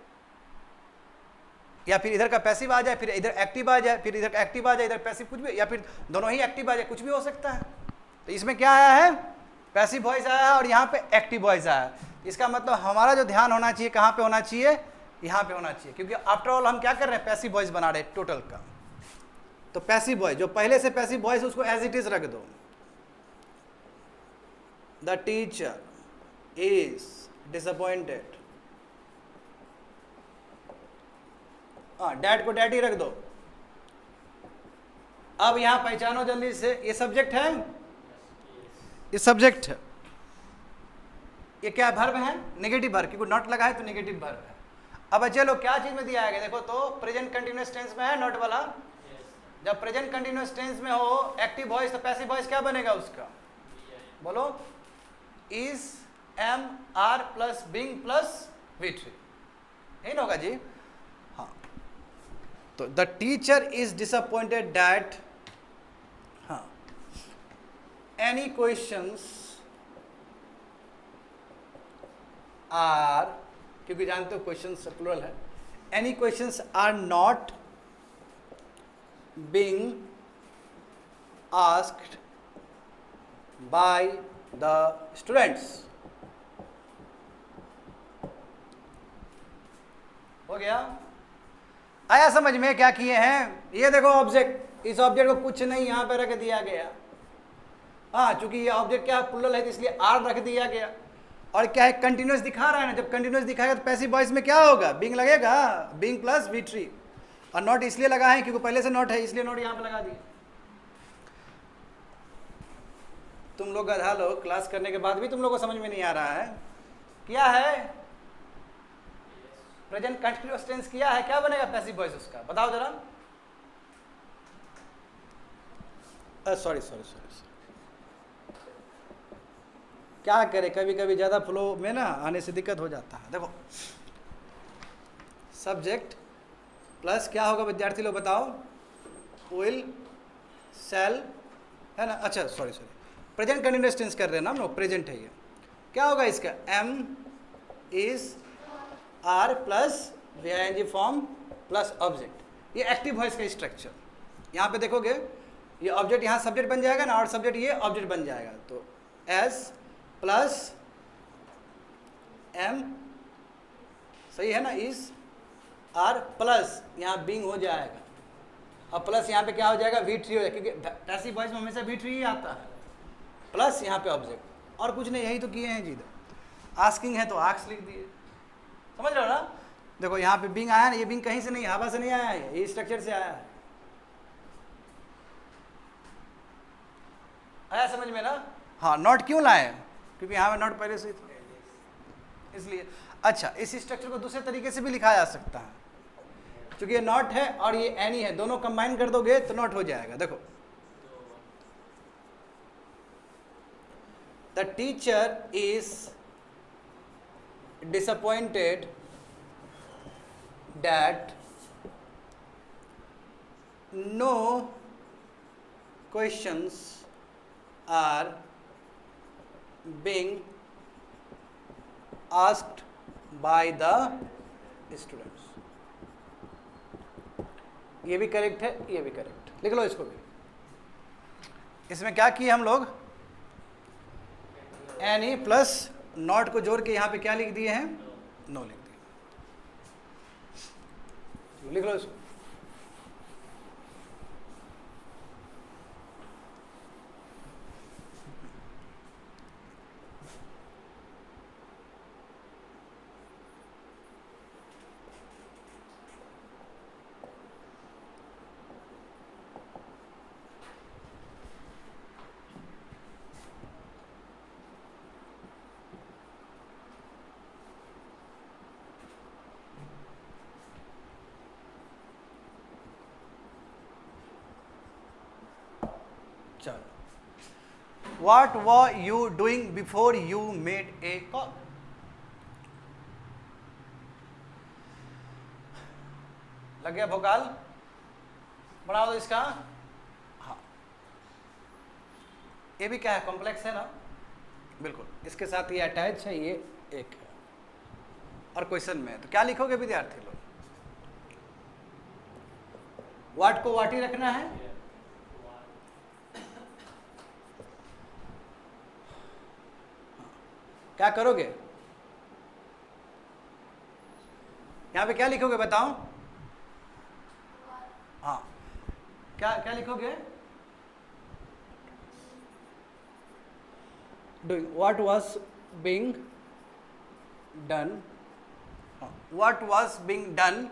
Speaker 1: या फिर इधर का पैसिव आ जाए फिर इधर एक्टिव आ जाए, फिर इधर का एक्टिव आ जाए इधर पैसिव, कुछ भी, या फिर दोनों ही एक्टिव आ जाए, कुछ भी हो सकता है। तो इसमें क्या आया है, पैसिव वॉइस आया है और यहाँ पे एक्टिव वॉइस आया है। इसका मतलब हमारा जो ध्यान होना चाहिए कहाँ पे होना चाहिए, यहाँ पे होना चाहिए, क्योंकि आफ्टर ऑल हम क्या कर रहे हैं, पैसिव वॉइस बना रहे हैं टोटल का। तो पैसिव वॉइस, जो पहले से पैसिव वॉइस उसको एज इट इज रख दो। The teacher is disappointed, that को डैट ही रख दो। अब यहां पहचानो जल्दी से, ये सब्जेक्ट है, ये सब्जेक्ट है, ये क्या वर्ब है, नेगेटिव वर्ब, क्योंकि नॉट लगा है तो नेगेटिव वर्ब है। अब चलो क्या चीज में दिया गया, देखो तो प्रेजेंट कंटिन्यूअस टेंस में है नॉट वाला। जब प्रेजेंट कंटिन्यूअस टेंस में हो एक्टिव वॉइस, तो पैसिव वॉइस क्या बनेगा उसका, बोलो, is am are plus being plus वी3, यही होगा जी। हाँ, तो the teacher is disappointed that, हाँ, एनी क्वेश्चंस आर, क्योंकि जानते हो क्वेश्चंस प्लुरल है, any questions are not being asked by the students. हो गया, आया समझ में क्या किए हैं। ये देखो ऑब्जेक्ट, इस ऑब्जेक्ट को कुछ नहीं यहां पर रख दिया गया, हाँ, चूंकि ये ऑब्जेक्ट क्या प्लुरल है तो इसलिए आर रख दिया गया। और क्या है, कंटिन्यूअस दिखा रहा है ना, जब कंटिन्यूअस दिखाएगा तो पैसिव वॉइस में क्या होगा, बीइंग लगेगा, बीइंग प्लस वी3, और नॉट इसलिए लगा है क्योंकि पहले से नॉट है, इसलिए नॉट यहां पर लगा दिया। तुम लोग गधा लोग, क्लास करने के बाद भी तुम लोग को समझ में नहीं आ रहा है, क्या है, प्रेजेंट कंटिन्यूअस टेंस किया है, क्या बनेगा पैसिव वॉइस उसका, बताओ जरा। सॉरी, क्या करे, कभी कभी ज़्यादा फ्लो में ना आने से दिक्कत हो जाता है। देखो सब्जेक्ट प्लस क्या होगा विद्यार्थी लोग बताओ, विल, शैल, है ना। अच्छा सॉरी, प्रेजेंट कंटिन्यूअस टेंस कर रहे हैं ना हम लोग, प्रेजेंट है ये, क्या होगा इसका, am is are plus V form plus object, ये एक्टिव वॉइस का स्ट्रक्चर। यहाँ पे देखोगे ये ऑब्जेक्ट यहाँ सब्जेक्ट बन जाएगा ना, और सब्जेक्ट ये ऑब्जेक्ट बन जाएगा, तो एस प्लस एम, सही है ना, इज आर प्लस यहाँ बीइंग हो जाएगा, और प्लस यहाँ पे क्या हो जाएगा, वी3 हो जाएगा, क्योंकि पैसिव वॉइस में हमेशा वी3 ही आता है, प्लस यहाँ पे ऑब्जेक्ट, और कुछ नहीं, यही तो किए हैं जी। आस्किंग है तो आस्क लिख दिए, समझ रहे हो ना। देखो यहाँ पे बीइंग आया ना, ये बीइंग कहीं से नहीं, हवा से नहीं आया है, ये स्ट्रक्चर से आया है, आया समझ में ना। हाँ, नॉट क्यों लाए, क्योंकि यहाँ पे नॉट पहले से ही था, इसलिए अच्छा, इस स्ट्रक्चर को दूसरे तरीके से भी लिखा जा सकता है, क्योंकि ये नॉट है और ये एनी है, दोनों कंबाइन कर दोगे तो नॉट हो जाएगा। देखो, the teacher is disappointed that no questions are being asked by the students। ये भी करेक्ट है, ये भी करेक्ट, लिख लो इसको भी। इसमें क्या किए हम लोग, एनी प्लस नॉट को जोड़ के यहाँ पे क्या लिख दिए हैं, नो लिख दिए। लिख लो इसको। What were you doing before you made a call? लग गया भोकाल, बढ़ा दो इसका। हाँ, ये भी क्या है, कॉम्प्लेक्स है ना, बिल्कुल, इसके साथ ये अटैच है, ये एक है और क्वेश्चन में। तो क्या लिखोगे विद्यार्थी लोग, वाट को वाट ही रखना है, क्या करोगे, यहां पे क्या लिखोगे बताओ, हाँ, क्या क्या लिखोगे, doing, what was being done, what was being done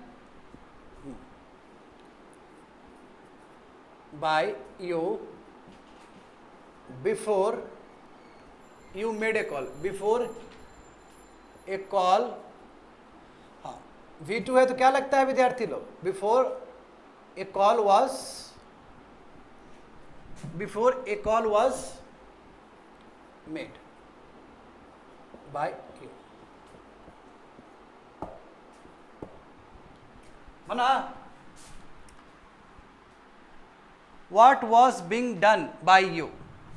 Speaker 1: by you before you made a call, before a call। हाँ, V2 है तो क्या लगता है विद्यार्थी लोग, before a call was made by you। बना, what was being done by you,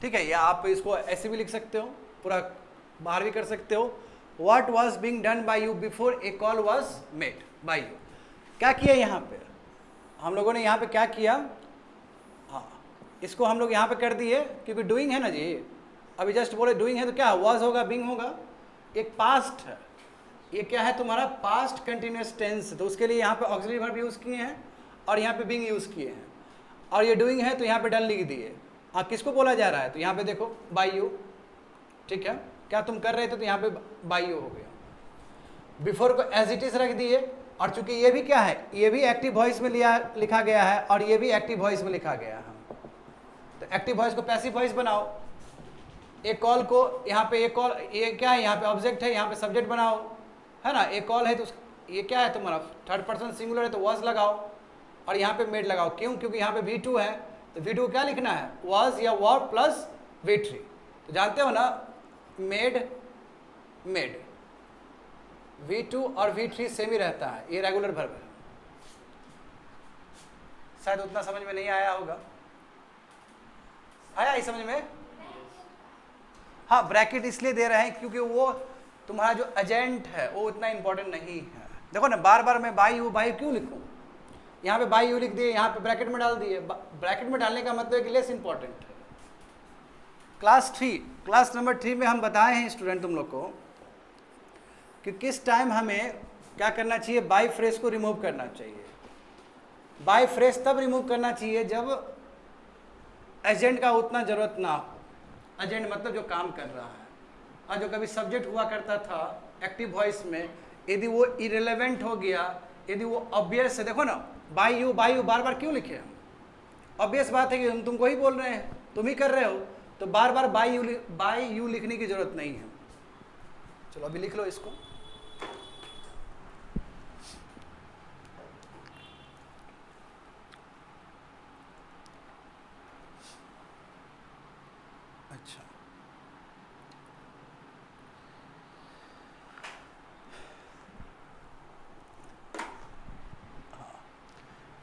Speaker 1: ठीक है, या आप इसको ऐसे भी लिख सकते हो, पूरा बाहर भी कर सकते हो। What was being done by you before a call was made by you। क्या किया यहाँ पे हम लोगों ने, यहाँ पे क्या किया, हाँ, इसको हम लोग यहाँ पे कर दिए, क्योंकि डूइंग है ना जी, अभी जस्ट बोले डूइंग है तो क्या was होगा, being होगा, एक पास्ट है, ये क्या है तुम्हारा पास्ट कंटिन्यूस टेंस, तो उसके लिए यहाँ पे ऑक्सिलरी वर्ब यूज़ किए हैं और यहाँ पे being यूज़ किए हैं, और ये डूइंग है तो यहाँ पे डन लिख दिए। हाँ, किसको बोला जा रहा है, तो यहाँ पे देखो बाय यू, ठीक है, क्या तुम कर रहे थे, तो यहाँ पे बाय यू हो गया। बिफोर को एज इट इज रख दिए, और चूंकि ये भी क्या है, ये भी एक्टिव वॉइस में लिखा गया है और ये भी एक्टिव वॉइस में लिखा गया है, तो एक्टिव वॉइस को पैसिव वॉइस बनाओ। एक कॉल को यहाँ पे, एक कॉल, ये क्या है, यहाँ पे ऑब्जेक्ट है, यहाँ पे सब्जेक्ट बनाओ, है ना, एक कॉल है तो ये क्या है तुम्हारा थर्ड पर्सन सिंगुलर है तो वॉज लगाओ, और यहाँ पे मेड लगाओ, क्यों, क्योंकि यहाँ पे V2 है, तो V2 को क्या लिखना है, was या वर प्लस V3। तो जानते हो ना, मेड V2 और V3 सेम ही रहता है, ये रेगुलर वर्ब है। शायद उतना समझ में नहीं आया होगा, आया ही समझ में, हाँ, ब्रैकेट इसलिए दे रहे हैं क्योंकि वो तुम्हारा जो एजेंट है वो उतना इंपॉर्टेंट नहीं है। देखो ना, बार बार मैं बाई यू क्यों लिखूं, यहाँ पे बाई यू लिख दिए, यहाँ पे ब्रैकेट में डाल दिए, ब्रैकेट में डालने का मतलब है कि लेस इंपॉर्टेंट है। क्लास नंबर 3 में हम बताए हैं स्टूडेंट तुम लोग को कि किस टाइम हमें क्या करना चाहिए, बाई फ्रेज को रिमूव करना चाहिए। बाई फ्रेज तब रिमूव करना चाहिए जब एजेंट का उतना जरूरत ना हो। एजेंट मतलब जो काम कर रहा है, और जो कभी सब्जेक्ट हुआ करता था एक्टिव वॉइस में, यदि वो इरेलेवेंट हो गया, यदि वो ऑब्वियस है, देखो ना बाय यू बार बार क्यों लिखे हम, ऑब्वियस बात है कि हम तुमको ही बोल रहे हैं, तुम ही कर रहे हो, तो बार बार बाय यू लिखने की जरूरत नहीं है। चलो अभी लिख लो इसको।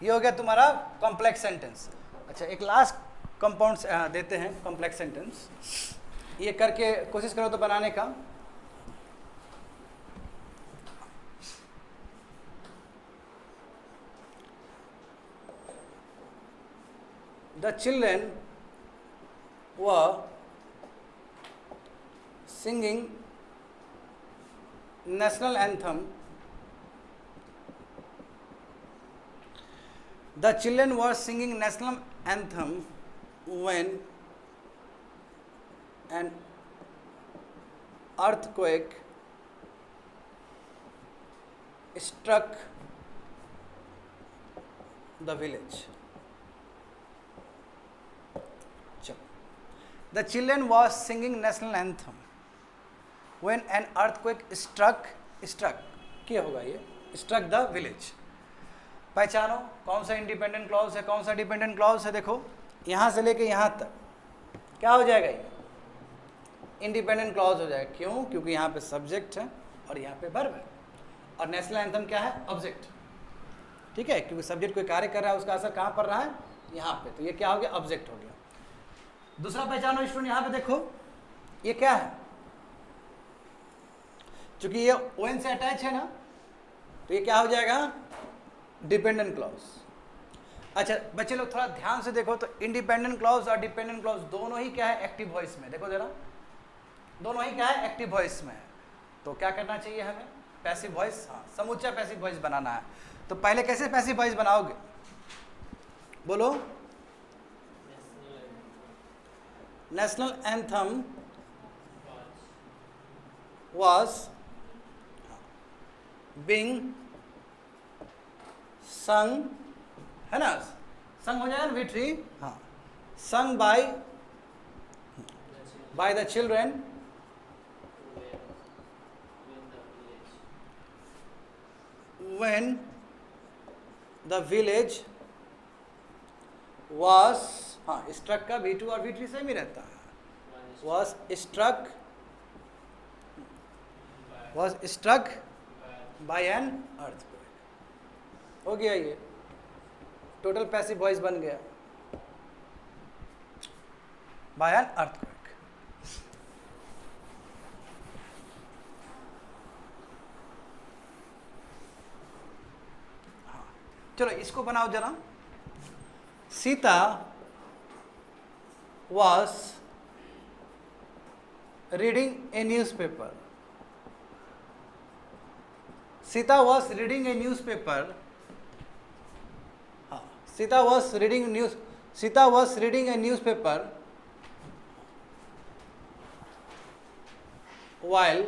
Speaker 1: ये हो गया तुम्हारा कॉम्प्लेक्स सेंटेंस। अच्छा, एक लास्ट कंपाउंड देते हैं कॉम्प्लेक्स सेंटेंस, ये करके कोशिश करो तो बनाने का। The children were singing national anthem. The children were singing national anthem when an earthquake struck the village. The children was singing national anthem when an earthquake struck क्या होगा ये, struck the village। पहचानो कौन सा independent clause है, कौन सा dependent clause है। देखो यहाँ से लेके यहाँ तक क्या हो जाएगा, ये इंडिपेंडेंट क्लॉज हो जाएगा। क्यों? क्योंकि यहाँ पे सब्जेक्ट है और यहाँ पे वर्ब है, और नेशनल एंथम क्या है, ऑब्जेक्ट। ठीक है, क्योंकि सब्जेक्ट कोई कार्य कर रहा है, उसका असर कहाँ पड़ रहा है, यहाँ पे, तो ये क्या हो गया, ऑब्जेक्ट हो गया। दूसरा पहचानो स्टूडेंट, यहाँ पे देखो ये क्या है, क्योंकि ये ओएन से अटैच है ना, तो ये क्या हो जाएगा, डिपेंडेंट क्लॉज। अच्छा बच्चे लोग थोड़ा ध्यान से देखो, तो इंडिपेंडेंट क्लॉज और डिपेंडेंट क्लॉज दोनों ही क्या है, एक्टिव वॉइस में। देखो जरा, दोनों ही क्या है, एक्टिव वॉइस में है। तो क्या करना चाहिए हमें, पैसिव वॉइस, हाँ समूचा पैसिव वॉइस बनाना है। तो पहले कैसे पैसिव वॉइस बनाओगे, बोलो। National anthem was being sung, है ना, sung हो जाएगा ना विट्री, हाँ, sung by the children when the village was, हाँ struck का V2 और V3 सेम ही रहता है, was struck by an earthquake। हो गया, ये टोटल पैसिव वॉइस बन गया, by an earthquake। हाँ चलो इसको बनाओ जरा। Sita was reading a newspaper। Sita was reading a newspaper। Sita was reading a newspaper while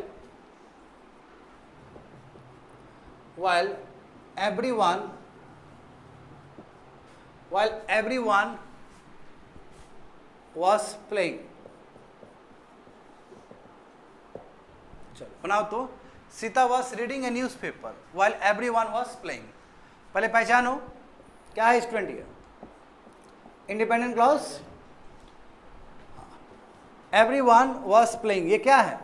Speaker 1: everyone was playing। चलो बनाओ तो, Sita was reading A news paper while every one was playing. पहले पहचानो क्या है स्टूडेंट, ये independent clause, every one was playing, ये क्या है,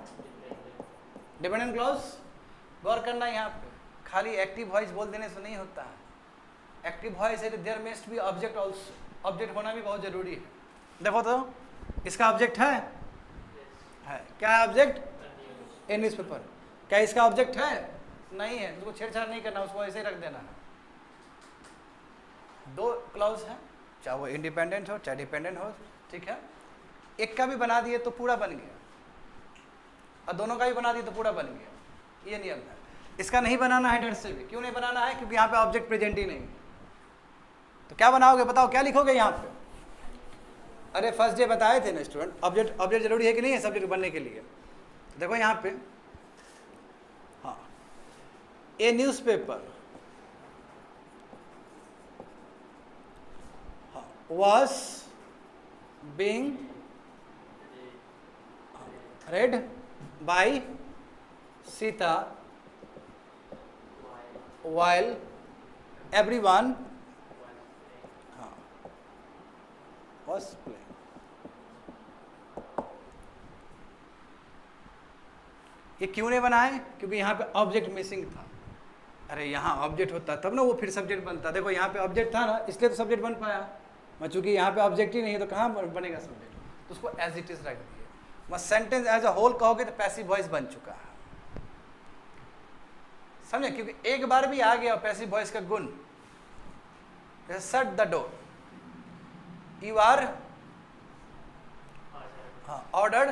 Speaker 1: डिपेंडेंट क्लॉज। गौर करना यहाँ पे, खाली एक्टिव वॉइस बोल देने से नहीं होता है, एक्टिव वॉइस है तो there must be object also, object होना भी बहुत जरूरी है। देखो तो इसका ऑब्जेक्ट है क्या है ऑब्जेक्ट, ए न्यूज पेपर। क्या इसका ऑब्जेक्ट है, नहीं है, उसको छेड़छाड़ नहीं करना, उसको ऐसे ही रख देना है। दो क्लॉज हैं, चाहे वो इंडिपेंडेंट हो चाहे डिपेंडेंट हो, ठीक है। एक का भी बना दिए तो पूरा बन गया, और दोनों का भी बना दिए तो पूरा बन गया, ये नियम है। इसका नहीं बनाना है डर से भी। क्यों नहीं बनाना है, क्योंकि यहाँ पे ऑब्जेक्ट प्रेजेंट ही नहीं। तो क्या बनाओगे, बताओ क्या लिखोगे यहाँ पे। अरे फर्स्ट डे बताए थे ना स्टूडेंट, ऑब्जेक्ट जरूरी है कि नहीं है सब्जेक्ट बनने के लिए। देखो यहाँ पे, हाँ, a newspaper was being read by Sita while everyone was playing। ये क्यों नहीं बनाए, क्योंकि यहाँ पे ऑब्जेक्ट मिसिंग था। अरे यहाँ ऑब्जेक्ट होता तब ना वो फिर सब्जेक्ट बनता। देखो यहाँ पे ऑब्जेक्ट था ना, इसलिए तो सब्जेक्ट बन पाया। मैं चूंकि यहाँ पे ऑब्जेक्ट ही नहीं है तो कहाँ बनेगा सब्जेक्ट, तो उसको एज इट इज रख दिए। मैं सेंटेंस एज अ होल कहोगे तो पैसिव वॉइस बन चुका है, समझे, क्योंकि एक बार भी आ गया पैसिव वॉइस का गुण। जैसे shut the door, you are ordered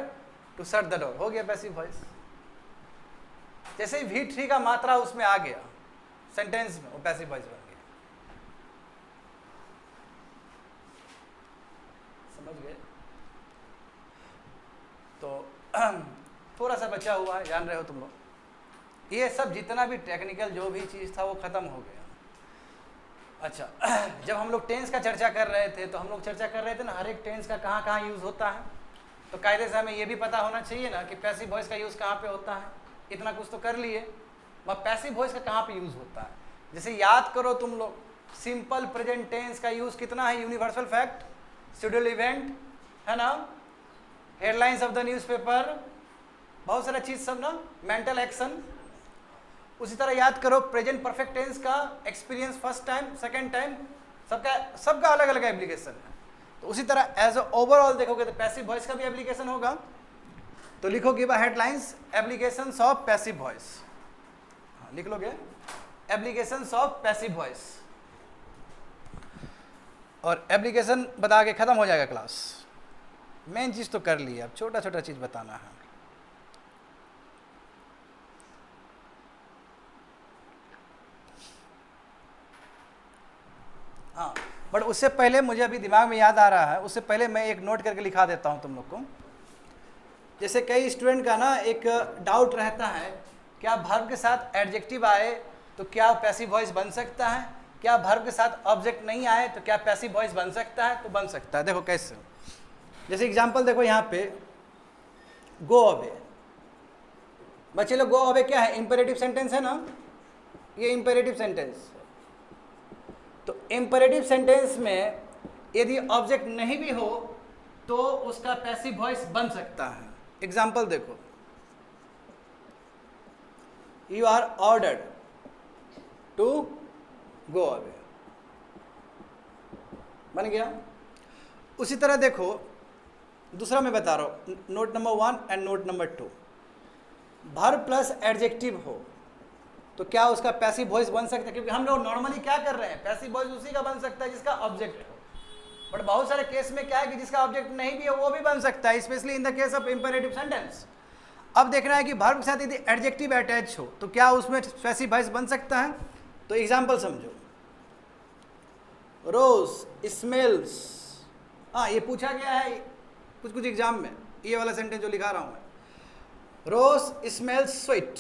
Speaker 1: to shut the door, हो गया पैसिव वॉइस। जैसे ही V3 का मात्रा उसमें आ गया सेंटेंस में, वो पैसिव वॉइस बन गया। समझ गए? तो थोड़ा सा बचा हुआ है, जान रहे हो तुम लोग। ये सब जितना भी टेक्निकल जो भी चीज़ था वो ख़त्म हो गया। अच्छा, जब हम लोग टेंस का चर्चा कर रहे थे तो हम लोग चर्चा कर रहे थे ना हर एक टेंस का कहाँ कहाँ यूज़ होता है। तो कायदे से हमें ये भी पता होना चाहिए ना कि पैसिव वॉइस का यूज़ कहाँ पे होता है। इतना कुछ तो कर लिए, मगर पैसिव वॉइस का कहाँ पे यूज़ होता है। जैसे याद करो तुम लोग, सिंपल प्रेजेंट टेंस का यूज़ कितना है, यूनिवर्सल फैक्ट, शेड्यूल इवेंट, है ना, हेडलाइंस ऑफ द न्यूज़पेपर, बहुत सारा चीज़ सब ना, मेंटल एक्शन। उसी तरह याद करो प्रेजेंट परफेक्ट टेंस का experience, first time, second time, सबका अलग अलग एप्लीकेशन है। तो उसी तरह एज अ ओवरऑल देखोगे तो पैसिव वॉइस का भी एप्लीकेशन होगा। तो लिखोगे बा headlines applications of passive voice, लिख लोगे एप्लीकेशंस ऑफ पैसिव वॉइस, और एप्लीकेशन बता के खत्म हो जाएगा क्लास। मेन चीज़ तो कर ली, अब छोटा छोटा चीज़ बताना है। हाँ, बट उससे पहले मुझे अभी दिमाग में याद आ रहा है, उससे पहले मैं एक नोट करके लिखा देता हूँ तुम लोग को। जैसे कई स्टूडेंट का ना एक डाउट रहता है, क्या वर्ब के साथ एडजेक्टिव आए तो क्या पैसिव वॉइस बन सकता है, क्या वर्ब के साथ ऑब्जेक्ट नहीं आए तो क्या पैसिव वॉइस बन सकता है। तो बन सकता है। देखो कैसे, जैसे एग्जांपल देखो यहाँ पे गो अवे, बच्चे लोग गो अवे क्या है, इंपेरेटिव सेंटेंस है ना, ये इंपेरेटिव सेंटेंस। तो इंपेरेटिव सेंटेंस में यदि ऑब्जेक्ट नहीं भी हो तो उसका पैसिव वॉइस बन सकता है। एग्जाम्पल देखो, you are ordered to go away, बन गया। उसी तरह देखो दूसरा मैं बता रहा हूं, note number 1 and note number 2, verb plus adjective हो तो क्या उसका पैसिव वॉइस बन सकता है, क्योंकि हम लोग नॉर्मली क्या कर रहे हैं, पैसिव वॉइस उसी का बन सकता है जिसका ऑब्जेक्ट हो। बट बहुत सारे केस में क्या है कि जिसका ऑब्जेक्ट नहीं भी है वो भी बन सकता है, specially in the case of imperative sentence. अब देखना है कि वर्ब के साथ यदि एडजेक्टिव अटैच हो तो क्या उसमें पैसिव वॉइस बन सकता है। तो एग्जांपल समझो, रोज स्मेल्स, हाँ ये पूछा गया है कुछ कुछ एग्जाम में, ये वाला सेंटेंस जो लिखा रहा हूं मैं, रोज स्मेल्स स्वीट।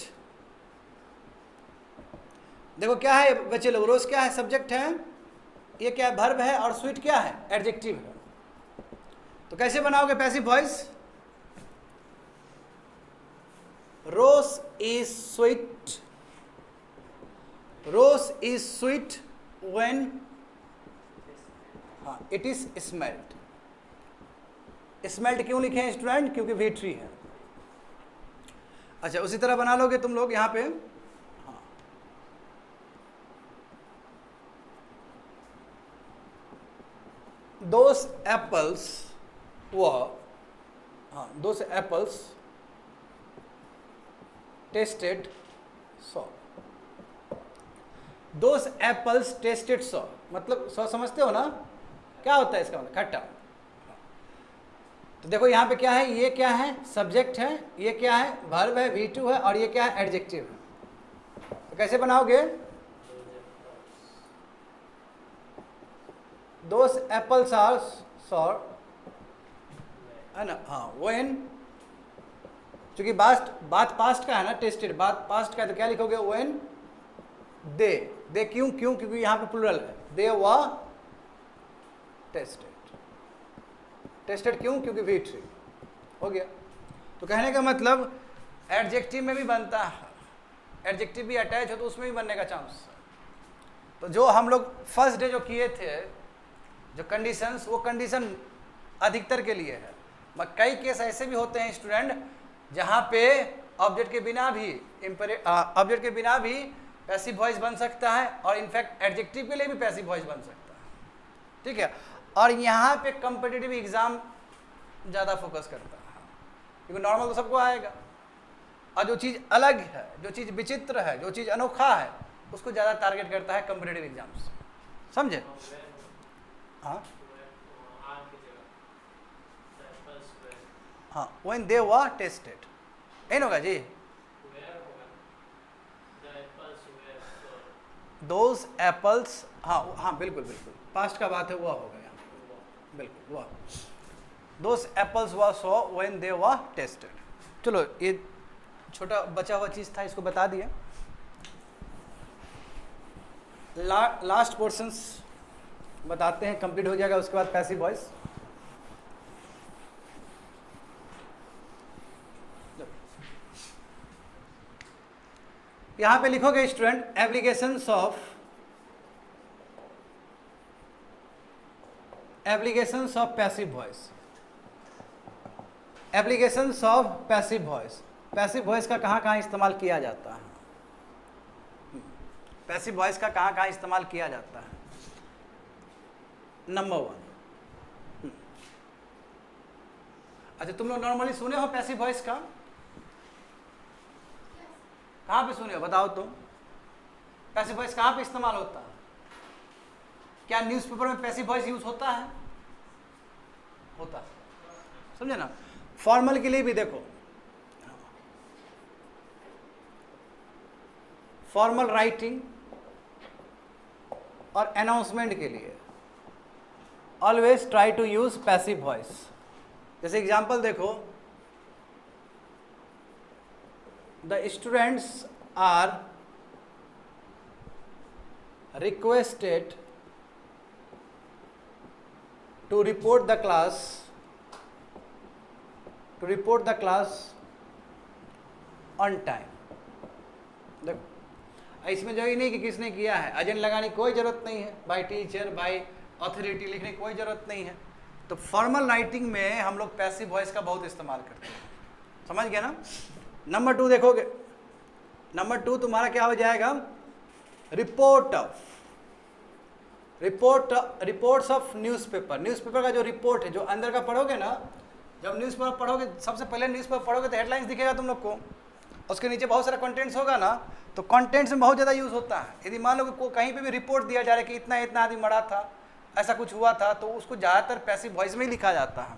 Speaker 1: देखो क्या है बच्चे लोग, रोज क्या है, सब्जेक्ट है, ये क्या है, वर्ब है, और स्वीट क्या है, एडजेक्टिव है। तो कैसे बनाओगे passive voice, rose is sweet, rose is sweet when it is smelled. Smelled क्यों लिखे हैं स्टूडेंट, क्योंकि V3 है। अच्छा उसी तरह बना लोगे तुम लोग यहाँ पे, those apples were, those apples tasted sour, those apples tasted sour, मतलब सौ समझते हो ना, क्या होता है इसका मतलब, खट्टा। तो देखो यहाँ पे क्या है, ये क्या है, सब्जेक्ट है, ये क्या है, वर्ब है, V2 है, और ये क्या है, एडजेक्टिव है। तो कैसे बनाओगे, those apples are sour, है ना, हाँ when, चूंकि बात पास्ट का है ना, टेस्टेड बात पास्ट का है तो क्या लिखोगे, when दे क्यों क्योंकि यहाँ पे प्लूरल है, दे वर टेस्टेड क्यों, क्योंकि V3 हो गया। तो कहने का मतलब एडजेक्टिव में भी बनता है, एडजेक्टिव भी अटैच हो तो उसमें भी बनने का चांस। तो जो हम लोग फर्स्ट डे जो किए थे, जो कंडीशंस, वो कंडीशन अधिकतर के लिए है, मगर कई केस ऐसे भी होते हैं स्टूडेंट जहाँ पे ऑब्जेक्ट के बिना भी पैसिव वॉइस बन सकता है, और इनफैक्ट एडजेक्टिव के लिए भी पैसिव वॉइस बन सकता है, ठीक है। और यहाँ पे कॉम्पिटिटिव एग्जाम ज़्यादा फोकस करता है, क्योंकि नॉर्मल तो सबको आएगा, और जो चीज़ अलग है, जो चीज़ विचित्र है, जो चीज़ अनोखा है, उसको ज़्यादा टारगेट करता है कॉम्पिटिटिव एग्जाम्स, समझे? हाँ हाँ, व्हेन दे वर टेस्टेड, नहीं होगा जी, दोज एप्पल्स, हाँ हाँ बिल्कुल बिल्कुल, पास्ट का बात है, वह होगा यहाँ, बिल्कुल वह, those apples were so when they were tested. चलो ये छोटा बचा हुआ चीज़ था, इसको बता दिया। लास्ट पोर्शंस बताते हैं, कंप्लीट हो जाएगा, उसके बाद पैसिव वॉइस। यहां पे लिखोगे student, applications of passive voice, applications of passive voice. Passive voice का कहाँ कहाँ इस्तेमाल किया जाता है, पैसिव वॉइस का कहाँ कहाँ इस्तेमाल किया जाता है। नंबर 1, अच्छा तुम लोग नॉर्मली सुने हो पैसिव वॉइस का, कहाँ पे सुने हो बताओ तुम, पैसिव वॉइस कहाँ पे इस्तेमाल होता है? क्या न्यूज़पेपर में पैसिव वॉइस यूज होता है? होता है, समझे ना। फॉर्मल के लिए भी देखो, फॉर्मल राइटिंग और अनाउंसमेंट के लिए always try to use passive voice. जैसे एग्जांपल देखो, the students are requested to report the class on time. देखो इसमें जो ही नहीं कि किसने किया है, एजेंट लगाने की कोई जरूरत नहीं है, बाय टीचर बाय अथॉरिटी लिखने की कोई जरूरत नहीं है। तो फॉर्मल राइटिंग में हम लोग पैसिव वॉइस का बहुत इस्तेमाल करते हैं, समझ गया ना। नंबर 2 देखोगे, नंबर 2 तुम्हारा क्या हो जाएगा, रिपोर्ट्स ऑफ न्यूज़पेपर। न्यूज़पेपर का जो रिपोर्ट है, जो अंदर का पढ़ोगे ना, जब न्यूज़पेपर पढ़ोगे, सबसे पहले न्यूज़पेपर पढ़ोगे तो हेडलाइंस दिखेगा तुम लोग को, उसके नीचे बहुत सारा कंटेंट्स होगा ना, तो कंटेंट्स में बहुत ज़्यादा यूज़ होता है। यदि मान लो कि कहीं पे भी रिपोर्ट दिया जा रहा है कि इतना इतना आदमी मरा था, ऐसा कुछ हुआ था, तो उसको ज़्यादातर पैसिव वॉइस में ही लिखा जाता है।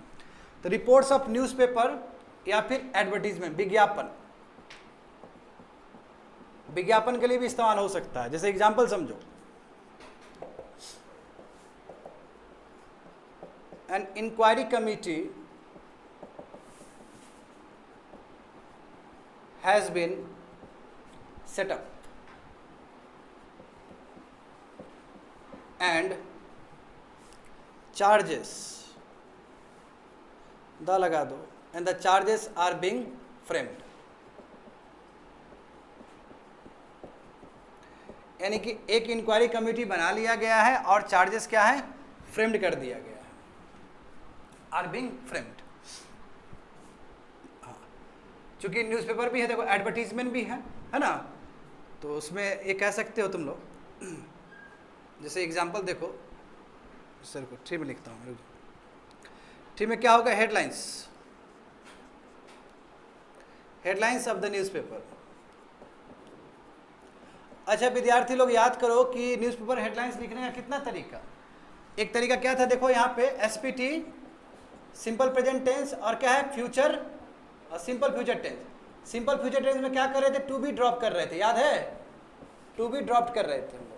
Speaker 1: तो रिपोर्ट्स ऑफ न्यूज़पेपर या फिर एडवर्टीजमेंट, विज्ञापन के लिए भी इस्तेमाल हो सकता है। जैसे एग्जाम्पल समझो, an inquiry committee has been set up and charges the लगा दो, and the charges are being framed, यानी कि एक इंक्वायरी कमेटी बना लिया गया है और चार्जेस क्या है, फ्रेम्ड कर दिया गया है, आर बीइंग फ्रेम्ड। चूंकि न्यूज़पेपर भी है, देखो एडवर्टीजमेंट भी है ना, तो उसमें ये कह सकते हो तुम लोग। जैसे एग्जांपल देखो, सर को ठीक में लिखता हूँ, ठीक में क्या होगा, हेडलाइंस ऑफ द न्यूज़पेपर। अच्छा विद्यार्थी लोग याद करो कि न्यूज़पेपर हेडलाइंस लिखने का कितना तरीका, एक तरीका क्या था, देखो यहाँ पे एसपीटी सिंपल प्रेजेंट टेंस और क्या है फ्यूचर और simple future tense. Simple future tense में क्या कर रहे थे, टू बी ड्रॉप कर रहे थे, याद है, टू बी ड्रॉप कर रहे थे हम लोग।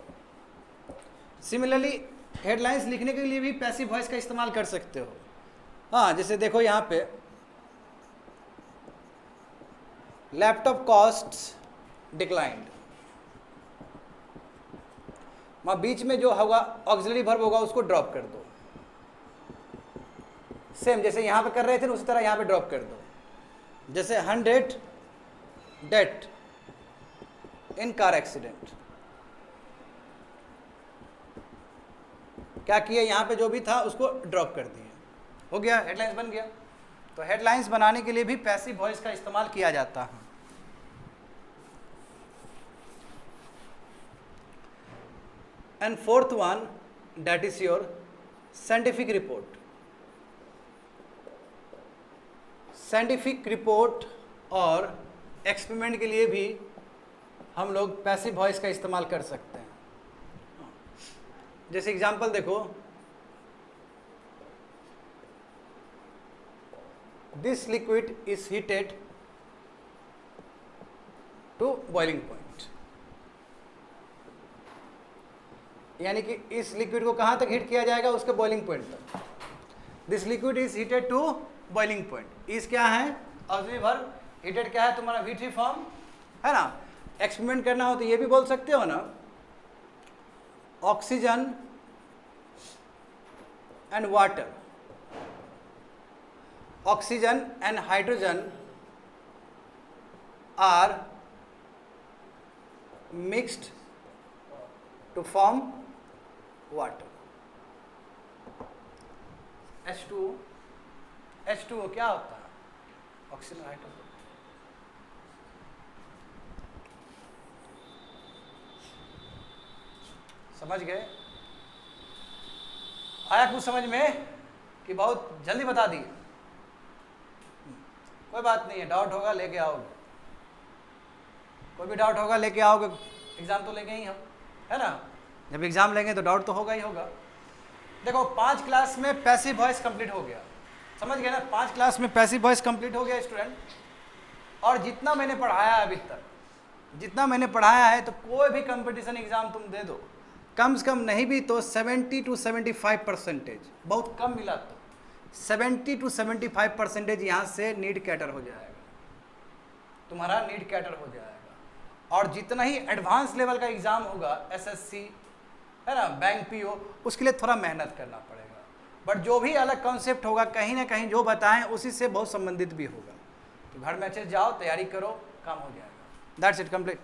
Speaker 1: सिमिलरली हेडलाइंस लिखने के लिए भी पैसिव वॉइस का इस्तेमाल कर सकते हो। हाँ जैसे देखो यहाँ पे लैपटॉप कॉस्ट्स डिक्लाइंड, वहाँ बीच में जो होगा ऑक्सिलरी वर्ब होगा उसको ड्रॉप कर दो। सेम जैसे यहाँ पे कर रहे थे उसी तरह यहाँ पे ड्रॉप कर दो। जैसे 100 डेथ इन कार एक्सीडेंट, क्या किया, यहाँ पे जो भी था उसको ड्रॉप कर दिया, हो गया, हेडलाइंस बन गया। तो हेडलाइंस बनाने के लिए भी पैसिव वॉइस का इस्तेमाल किया जाता है। And fourth one that is your scientific report. Scientific report और एक्सपेरिमेंट के लिए भी हम लोग पैसिव वॉइस का इस्तेमाल कर सकते हैं। जैसे एग्जांपल देखो, this liquid is heated to boiling point, यानी कि इस लिक्विड को कहां तक हीट किया जाएगा, उसके बॉइलिंग पॉइंट तक। This liquid is heated to boiling point. इस क्या है, ऑक्सीजन वर्ब, हीटेड क्या है तुम्हारा V3 फॉर्म है ना। एक्सपेरिमेंट करना हो तो ये भी बोल सकते हो ना, oxygen and water, oxygen and hydrogen are mixed to form water. H2O क्या होता है, ऑक्सीजन हाइड्रोजन। समझ गए? आया कुछ समझ में कि बहुत जल्दी बता दिए? कोई बात नहीं है, डाउट होगा लेके आओगे, कोई भी डाउट होगा लेके आओगे, एग्जाम तो लेंगे ही हम, है ना। जब एग्जाम लेंगे तो डाउट तो होगा ही होगा। देखो 5 क्लास में पैसिव वॉइस कंप्लीट हो गया, समझ गए ना। 5 क्लास में पैसिव वॉइस कंप्लीट हो गया स्टूडेंट। और जितना मैंने पढ़ाया अभी तक, जितना मैंने पढ़ाया है, तो कोई भी कंपटीशन एग्जाम तुम दे दो, कम से कम नहीं भी तो 70 to 75%, बहुत कम मिला तो 70 to 75% यहाँ से नीड कैटर हो जाएगा, तुम्हारा नीड कैटर हो जाएगा। और जितना ही एडवांस लेवल का एग्जाम होगा, SSC है ना, बैंक PO, उसके लिए थोड़ा मेहनत करना पड़ेगा। बट जो भी अलग कॉन्सेप्ट होगा, कहीं ना कहीं जो बताएं उसी से बहुत संबंधित भी होगा। तो घर में अच्छे जाओ, तैयारी करो, काम हो जाएगा। That's it, complete.